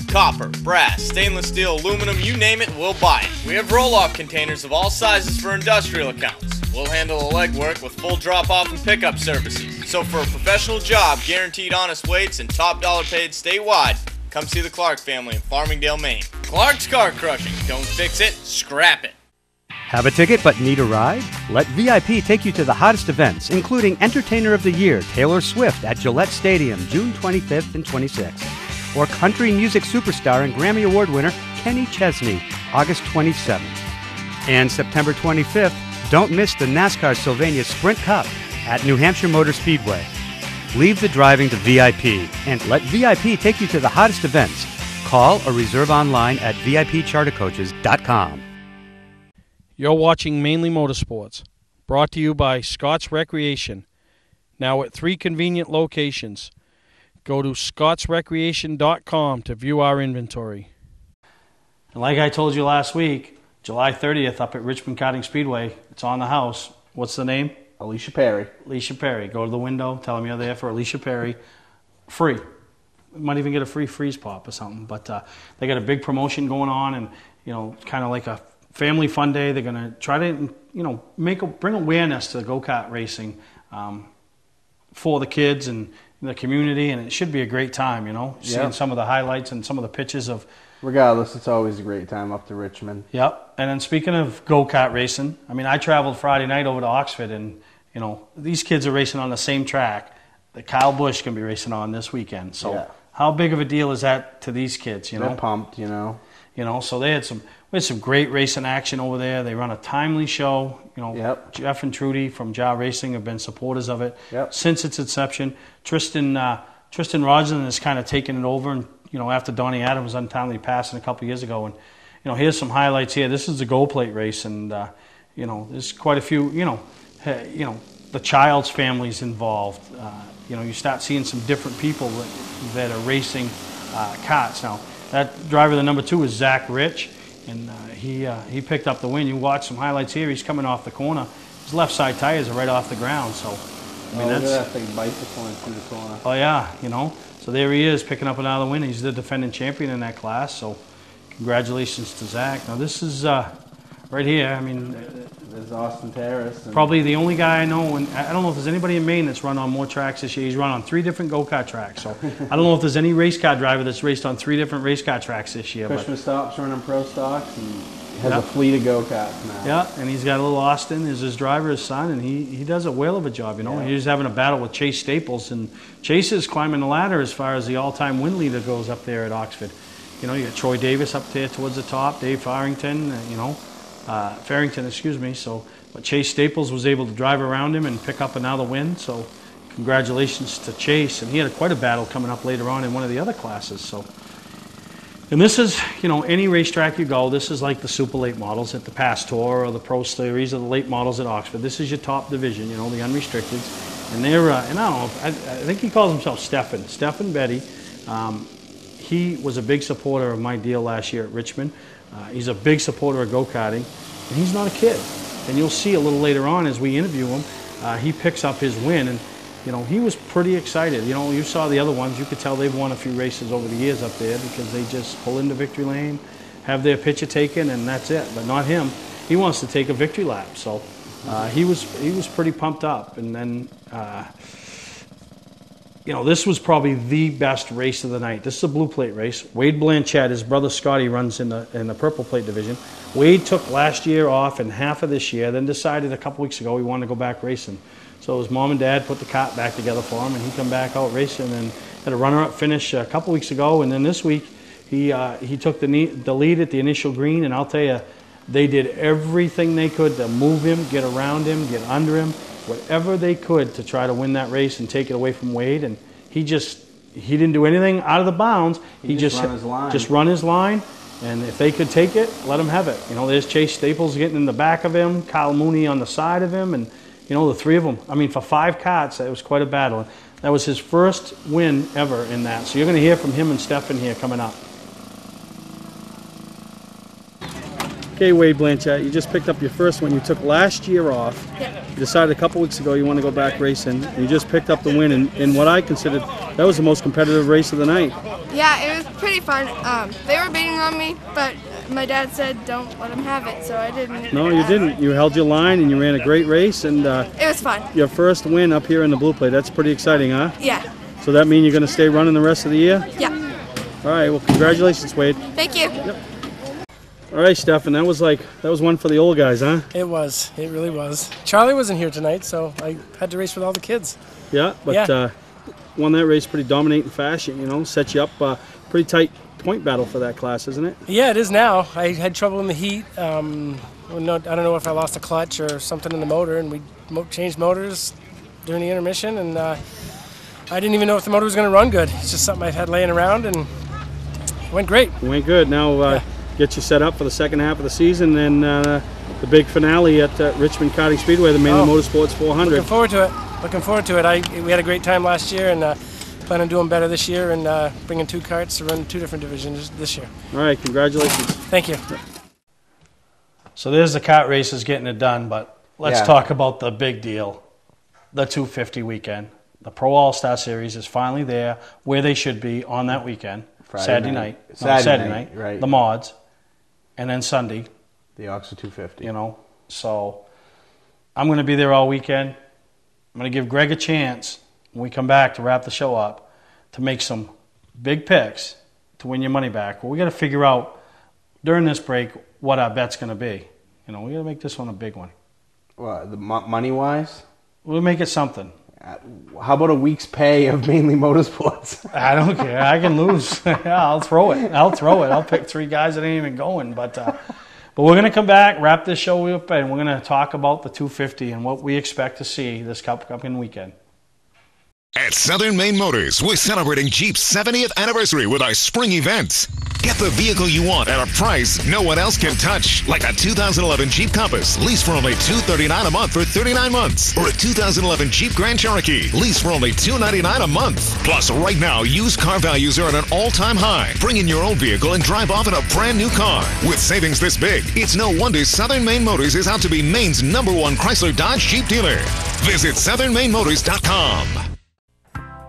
Copper, brass, stainless steel, aluminum, you name it, we'll buy it. We have roll-off containers of all sizes for industrial accounts. We'll handle the legwork with full drop-off and pickup services. So for a professional job, guaranteed honest weights, and top dollar paid statewide, come see the Clark family in Farmingdale, Maine. Clark's Car Crushing. Don't fix it, scrap it. Have a ticket but need a ride? Let VIP take you to the hottest events, including Entertainer of the Year, Taylor Swift at Gillette Stadium, June 25th and 26th. Or country music superstar and Grammy Award winner Kenny Chesney, August 27th. And September 25th, don't miss the NASCAR Sylvania Sprint Cup at New Hampshire Motor Speedway. Leave the driving to VIP and let VIP take you to the hottest events. Call or reserve online at VIPchartercoaches.com. You're watching Mainly Motorsports, brought to you by Scott's Recreation, now at 3 convenient locations. Go to scottsrecreation.com to view our inventory. And like I told you last week, July 30th up at Richmond Karting Speedway, it's on the house. What's the name? Alicia Perry. Alicia Perry. Go to the window, tell them you're there for Alicia Perry. Free. You might even get a free freeze pop or something. But they got a big promotion going on, and kind of like a family fun day. They're going to try to bring awareness to go-kart racing for the kids and the community, and it should be a great time. Seeing some of the highlights and some of the pictures of regardless, it's always a great time up to Richmond. Yep. And then speaking of go-kart racing, I mean, I traveled Friday night over to Oxford, and, you know, these kids are racing on the same track that Kyle Busch can be racing on this weekend. So how big of a deal is that to these kids, you know? They're pumped, you know. You know, so we had some great racing action over there. They run a timely show. You know, Jeff and Trudy from Jar Racing have been supporters of it since its inception. Tristan Rodgers has kind of taken it over, and, you know, after Donnie Adams untimely passing a couple years ago. And, you know, here's some highlights here. This is the gold plate race, and, you know, there's quite a few, you know, the child's families involved. You know, you start seeing some different people that are racing karts. Now, that driver, the number 2, is Zach Rich, and he picked up the win. You watch some highlights here. He's coming off the corner. His left side tires are right off the ground. So, I mean, look at that big bicycle through the corner. Oh yeah, you know. So there he is picking up another win. He's the defending champion in that class. So, congratulations to Zach. Now this is right here. I mean, there's Austin Terrace. Probably the only guy I know, and I don't know if there's anybody in Maine that's run on more tracks this year. He's run on 3 different go-kart tracks. So I don't know if there's any race car driver that's raced on 3 different race car tracks this year. Christmas Stops running pro stocks and has a fleet of go-karts now. Yeah, and he's got a little Austin as his driver, his son, and he does a whale of a job, you know. Yeah. He's having a battle with Chase Staples, and Chase is climbing the ladder as far as the all-time win leader goes up there at Oxford. You know, you got Troy Davis up there towards the top, Dave Farrington, you know, Farrington, excuse me. So, but Chase Staples was able to drive around him and pick up another win. So, congratulations to Chase. And he had quite a battle coming up later on in one of the other classes. So, and this is, you know, any racetrack you go, this is like the super late models at the Pastor or the Pro Series or the late models at Oxford. This is your top division, you know, the unrestricted. And they're, and I don't know, I think he calls himself Stephen Betty. He was a big supporter of my deal last year at Richmond. He's a big supporter of go-karting, and he's not a kid. And you'll see a little later on as we interview him, he picks up his win, and, you know, he was pretty excited. You know, you saw the other ones. You could tell they've won a few races over the years up there because they just pull into victory lane, have their picture taken, and that's it. But not him. He wants to take a victory lap. So he was pretty pumped up. And then, you know, this was probably the best race of the night. This is a blue plate race. Wade Blanchett, his brother Scotty, runs in the purple plate division. Wade took last year off and half of this year, then decided a couple weeks ago he wanted to go back racing. So his mom and dad put the kart back together for him, and he come back out racing and had a runner-up finish a couple weeks ago. And then this week he took the lead at the initial green, and I'll tell you, they did everything they could to move him, get around him, get under him, whatever they could to try to win that race and take it away from Wade. And he didn't do anything out of the bounds. He just run his line. And if they could take it, let him have it. You know, there's Chase Staples getting in the back of him, Kyle Mooney on the side of him, and, you know, the 3 of them. I mean, for 5 karts, it was quite a battle. That was his first win ever in that. So you're going to hear from him and Stefan here coming up. Okay, Wade Blanchett, you just picked up your first one. You took last year off. Yeah. You decided a couple weeks ago you want to go back racing. You just picked up the win in what I considered that was the most competitive race of the night. Yeah, it was pretty fun. They were beating on me, but my dad said don't let them have it, so I didn't. No, you didn't. You held your line and you ran a great race, and it was fun. Your first win up here in the blue plate. That's pretty exciting, huh? Yeah. So that means you're going to stay running the rest of the year? Yeah. All right. Well, congratulations, Wade. Thank you. Yep. All right, Stefan. That was one for the old guys, huh? It was. It really was. Charlie wasn't here tonight, so I had to race with all the kids. Yeah, but won that race pretty dominating fashion. You know, set you up pretty tight point battle for that class, isn't it? Yeah, it is now. I had trouble in the heat. I don't know if I lost a clutch or something in the motor, and we changed motors during the intermission, and I didn't even know if the motor was going to run good. It's just something I've had laying around, and it went great. It went good. Now get you set up for the second half of the season, and the big finale at Richmond Karting Speedway, the Mainely Motorsports 400. Looking forward to it. Looking forward to it. We had a great time last year, and plan on doing better this year and bringing 2 karts to run 2 different divisions this year. All right, congratulations. Thank you. So there's the kart races getting it done, but let's talk about the big deal, the 250 weekend. The Pro All-Star Series is finally there, where they should be on that weekend. Saturday night. Saturday night, right. The mods, and then Sunday. The Oxford 250. You know, so I'm going to be there all weekend. I'm going to give Greg a chance when we come back to wrap the show up to make some big picks to win your money back. Well, we got to figure out during this break what our bet's going to be. You know, we got to make this one a big one. What, the money-wise? We'll make it something. How about a week's pay of Mainly Motorsports? I don't care. I can lose. Yeah, I'll throw it. I'll pick 3 guys that ain't even going. But we're going to come back, wrap this show up, and we're going to talk about the 250 and what we expect to see this upcoming weekend. At Southern Maine Motors, we're celebrating Jeep's 70th anniversary with our spring events. Get the vehicle you want at a price no one else can touch, like a 2011 Jeep Compass, lease for only $239 a month for 39 months, or a 2011 Jeep Grand Cherokee, lease for only $299 a month. Plus, right now, used car values are at an all-time high. Bring in your old vehicle and drive off in a brand new car. With savings this big, it's no wonder Southern Maine Motors is out to be Maine's #1 Chrysler Dodge Jeep dealer. Visit southernmainemotors.com.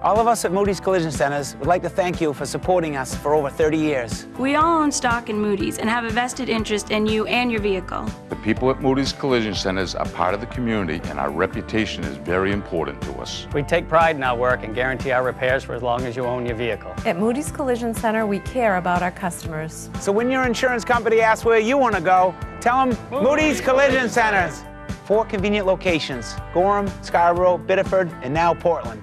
All of us at Moody's Collision Centers would like to thank you for supporting us for over 30 years. We all own stock in Moody's and have a vested interest in you and your vehicle. The people at Moody's Collision Centers are part of the community, and our reputation is very important to us. We take pride in our work and guarantee our repairs for as long as you own your vehicle. At Moody's Collision Center, we care about our customers. So when your insurance company asks where you want to go, tell them Moody's Collision Centers. 4 convenient locations: Gorham, Scarborough, Biddeford, and now Portland.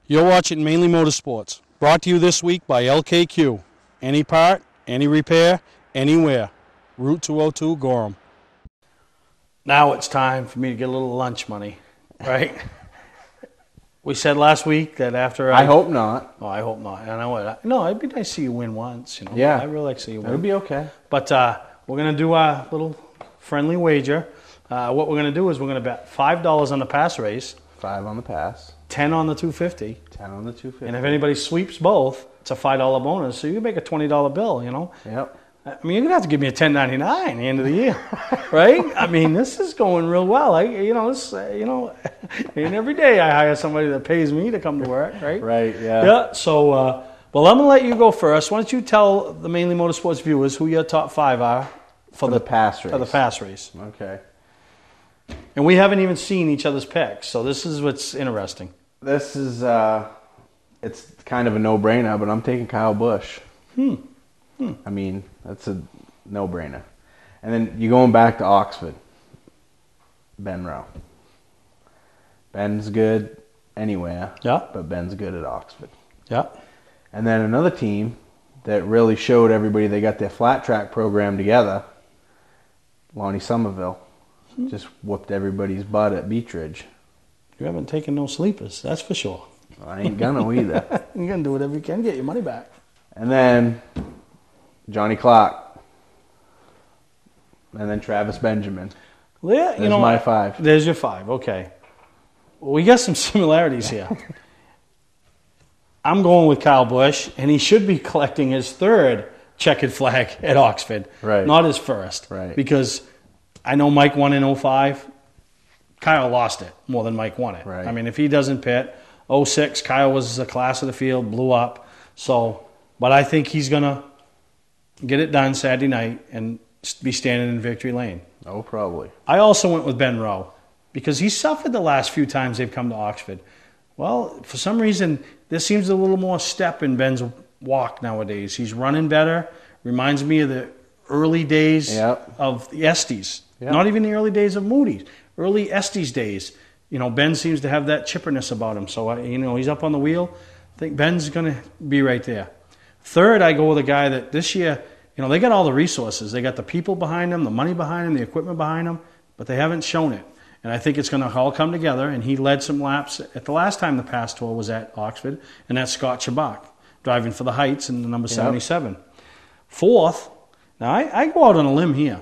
You're watching Mainly Motorsports, brought to you this week by LKQ. Any part, any repair, anywhere. Route 202, Gorham. Now it's time for me to get a little lunch money, right? We said last week that after I hope not. Oh, I hope not. I know what. No, it'd be nice to see you win once. You know. Yeah. I really like to see you win. It would be okay. But we're going to do a little friendly wager. What we're going to do is we're going to bet $5 on the pass race. 5 on the pass. 10 on the 250. 10 on the 250. And if anybody sweeps both, it's a $5 bonus. So you can make a $20 bill, you know? Yep. I mean, you're going to have to give me a $10.99 at the end of the year, right? I mean, this is going real well. And every day I hire somebody that pays me to come to work, right? Right, yeah. Yeah, so, well, I'm going to let you go first. Why don't you tell the Mainly Motorsports viewers who your top 5 are for the pass race. For the pass race. Okay. And we haven't even seen each other's picks, so this is what's interesting. This is, it's kind of a no-brainer, but I'm taking Kyle Busch. I mean, that's a no-brainer. And then you're going back to Oxford. Ben Rowe. Ben's good anywhere. Yeah. But Ben's good at Oxford. Yeah. And then another team that really showed everybody they got their flat track program together, Lonnie Somerville. Just whooped everybody's butt at Beech Ridge. You haven't taken no sleepers, that's for sure. I ain't gonna either. You're gonna do whatever you can to get your money back. And then Johnny Clark. And then Travis Benjamin. Yeah, There's my 5. There's your 5, okay. Well, we got some similarities here. I'm going with Kyle Busch, and he should be collecting his 3rd checkered flag at Oxford, right? Not his 1st, right? Because I know Mike won in 05. Kyle lost it more than Mike won it. Right. I mean, if he doesn't pit, 06, Kyle was the class of the field, blew up. So, but I think he's going to get it done Saturday night and be standing in victory lane. Oh, probably. I also went with Ben Rowe because he suffered the last few times they've come to Oxford. Well, for some reason, there seems a little more step in Ben's walk nowadays. He's running better. Reminds me of the early days of the Estes. Not even the early days of Moody's. Early Estes days. You know, Ben seems to have that chipperness about him. So, he's up on the wheel. I think Ben's going to be right there. 3rd, I go with a guy that this year, they got all the resources. They got the people behind them, the money behind them, the equipment behind them, but they haven't shown it. And I think it's going to all come together. And he led some laps at the last time the Pass Tour was at Oxford, and that's Scott Chabak, driving for the Heights in the number 77. 4th, now I go out on a limb here.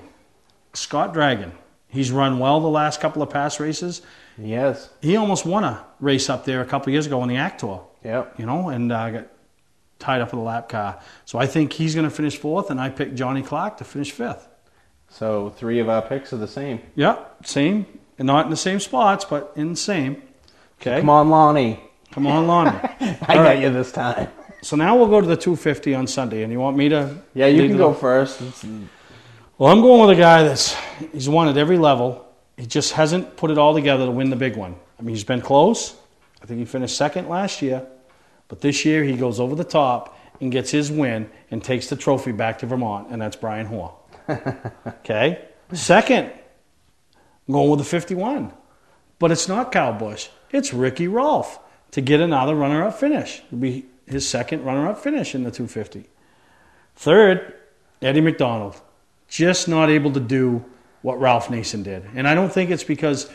Scott Dragon. He's run well the last couple of pass races. He has. He almost won a race up there a couple of years ago on the ACT Tour. Yep. And got tied up with a lap car. So I think he's going to finish 4th, and I picked Johnny Clark to finish 5th. So 3 of our picks are the same. Yeah, same. And not in the same spots, but in the same. Okay. Come on, Lonnie. Come on, Lonnie. I got you this time. So now we'll go to the 250 on Sunday, and you want me to? Yeah, you can go first. Well, I'm going with a guy he's won at every level. He just hasn't put it all together to win the big one. I mean, he's been close. I think he finished 2nd last year. But this year he goes over the top, and gets his win and takes the trophy back to Vermont, and that's Brian Hoare. Okay? Second, I'm going with the 51. But it's not Kyle Busch. It's Ricky Rolfe to get another runner-up finish. It'll be his second runner-up finish in the 250. Third, Eddie McDonald. Just not able to do what Ralph Nason did. And I don't think it's because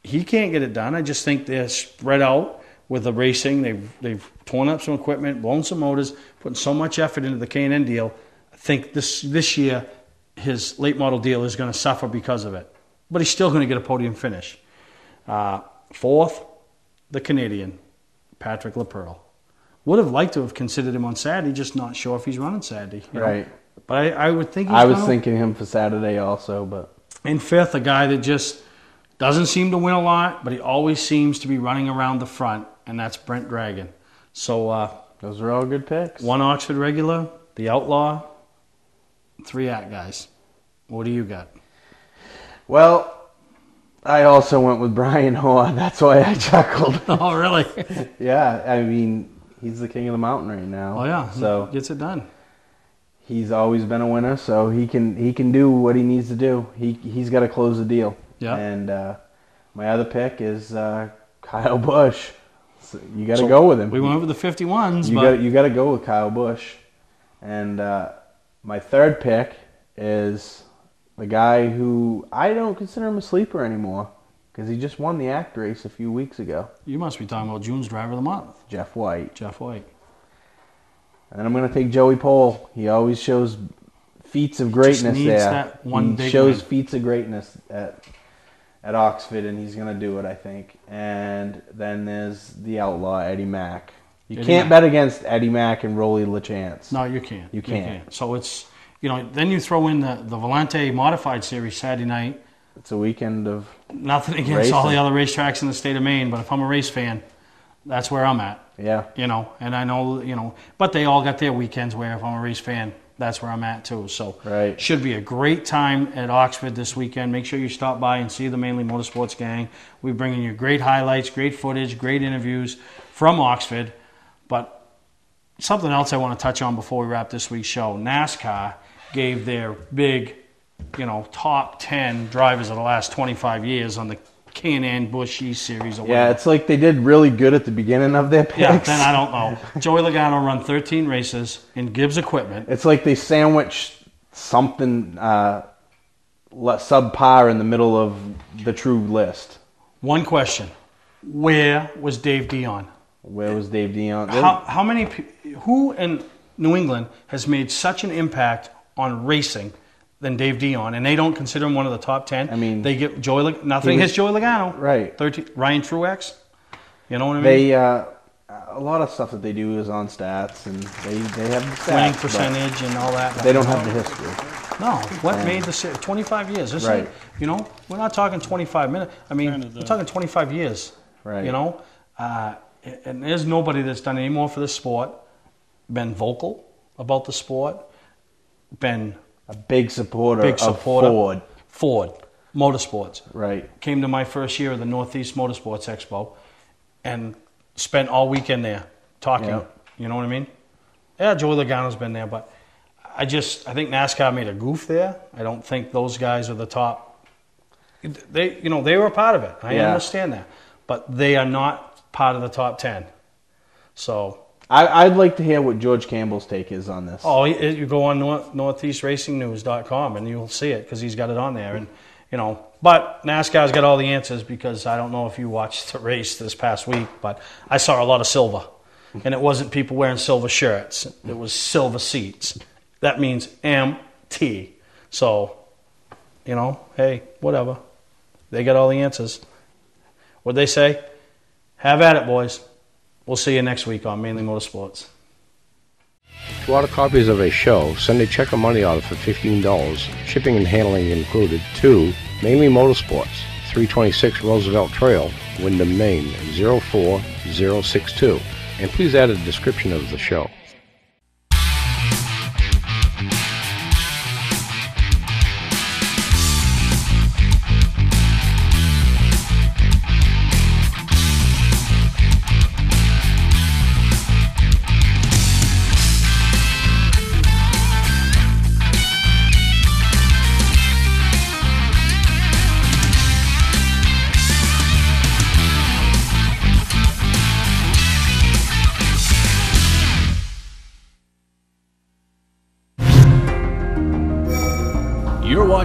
he can't get it done. I just think they're spread out with the racing. They've torn up some equipment, blown some motors, putting so much effort into the K&N deal. I think this year his late model deal is going to suffer because of it. But he's still going to get a podium finish. Fourth, the Canadian, Patrick LaPerle. Would have liked to have considered him on Saturday, just not sure if he's running Saturday. Right. But I would think I was thinking him for Saturday also, but... And fifth, a guy that just doesn't seem to win a lot, but he always seems to be running around the front, and that's Brent Dragon. So those are all good picks. 1 Oxford regular, the Outlaw, 3 guys. What do you got? Well, I also went with Brian Hoare. That's why I chuckled. Oh, really? Yeah, I mean, he's the king of the mountain right now. Oh, yeah. So he gets it done. He's always been a winner, so he can do what he needs to do. He's got to close the deal. Yeah. And my other pick is Kyle Busch. So you got to go with him. We went over the 51s. You got to go with Kyle Busch. And my third pick is the guy who I don't consider him a sleeper anymore because he just won the ACT race a few weeks ago. You must be talking about June's Driver of the Month. Jeff White. Jeff White. And I'm going to take Joey Pole. He always shows feats of greatness just needs there. That one he big shows win. feats of greatness at Oxford, and he's going to do it, I think. And then there's the outlaw, Eddie Mack. You can't bet against Eddie Mack and Rolly LaChance. No, you can't. You can't. So it's, then you throw in the Volante Modified Series Saturday night. It's a weekend of nothing against racing. all the other racetracks in the state of Maine, but if I'm a race fan, that's where I'm at. Yeah. And I know, but they all got their weekends where if I'm a race fan, that's where I'm at too. So right. Should be a great time at Oxford this weekend. Make sure you stop by and see the Mainely Motorsports gang. We're bringing you great highlights, great footage, great interviews from Oxford. But something else I want to touch on before we wrap this week's show. NASCAR gave their big, top 10 drivers of the last 25 years on the K&N Busch E Series. Yeah, it's like they did really good at the beginning of their picks. Yeah, then I don't know. Joey Logano run 13 races in Gibbs equipment. It's like they sandwiched something subpar in the middle of the true list. One question. Where was Dave Dion? Where was Dave Dion? How many who in New England has made such an impact on racing than Dave Dion, and they don't consider him one of the top 10. I mean, they get nothing against Joey Logano. Right. 13, Ryan Truex. You know what I mean? They a lot of stuff that they do is on stats, and they have the stats, winning percentage and all that. They don't have the history. No. What made the 25 years? This right. We're not talking 25 minutes. I mean, we're talking 25 years. Right. And there's nobody that's done any more for the sport, been vocal about the sport, been a big supporter of Ford Motorsports. Right. Came to my first year of the Northeast Motorsports Expo and spent all weekend there talking. Yep. You know what I mean? Yeah, Joey Logano's been there, but I think NASCAR made a goof there. I don't think those guys are the top. They were a part of it. I understand that. But they are not part of the top 10. So I'd like to hear what George Campbell's take is on this. Oh, you go on northeastracingnews.com and you'll see it because he's got it on there. And but NASCAR's got all the answers because I don't know if you watched the race this past week, but I saw a lot of silver. And it wasn't people wearing silver shirts. It was silver seats. That means MT. So, hey, whatever. They got all the answers. What'd they say? Have at it, boys. We'll see you next week on Mainly Motorsports. To order copies of a show, send a check or money order for $15, shipping and handling included, to Mainly Motorsports, 326 Roosevelt Trail, Windham, Maine, 04062. And please add a description of the show.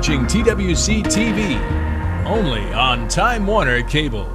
watching TWC TV, only on Time Warner Cable.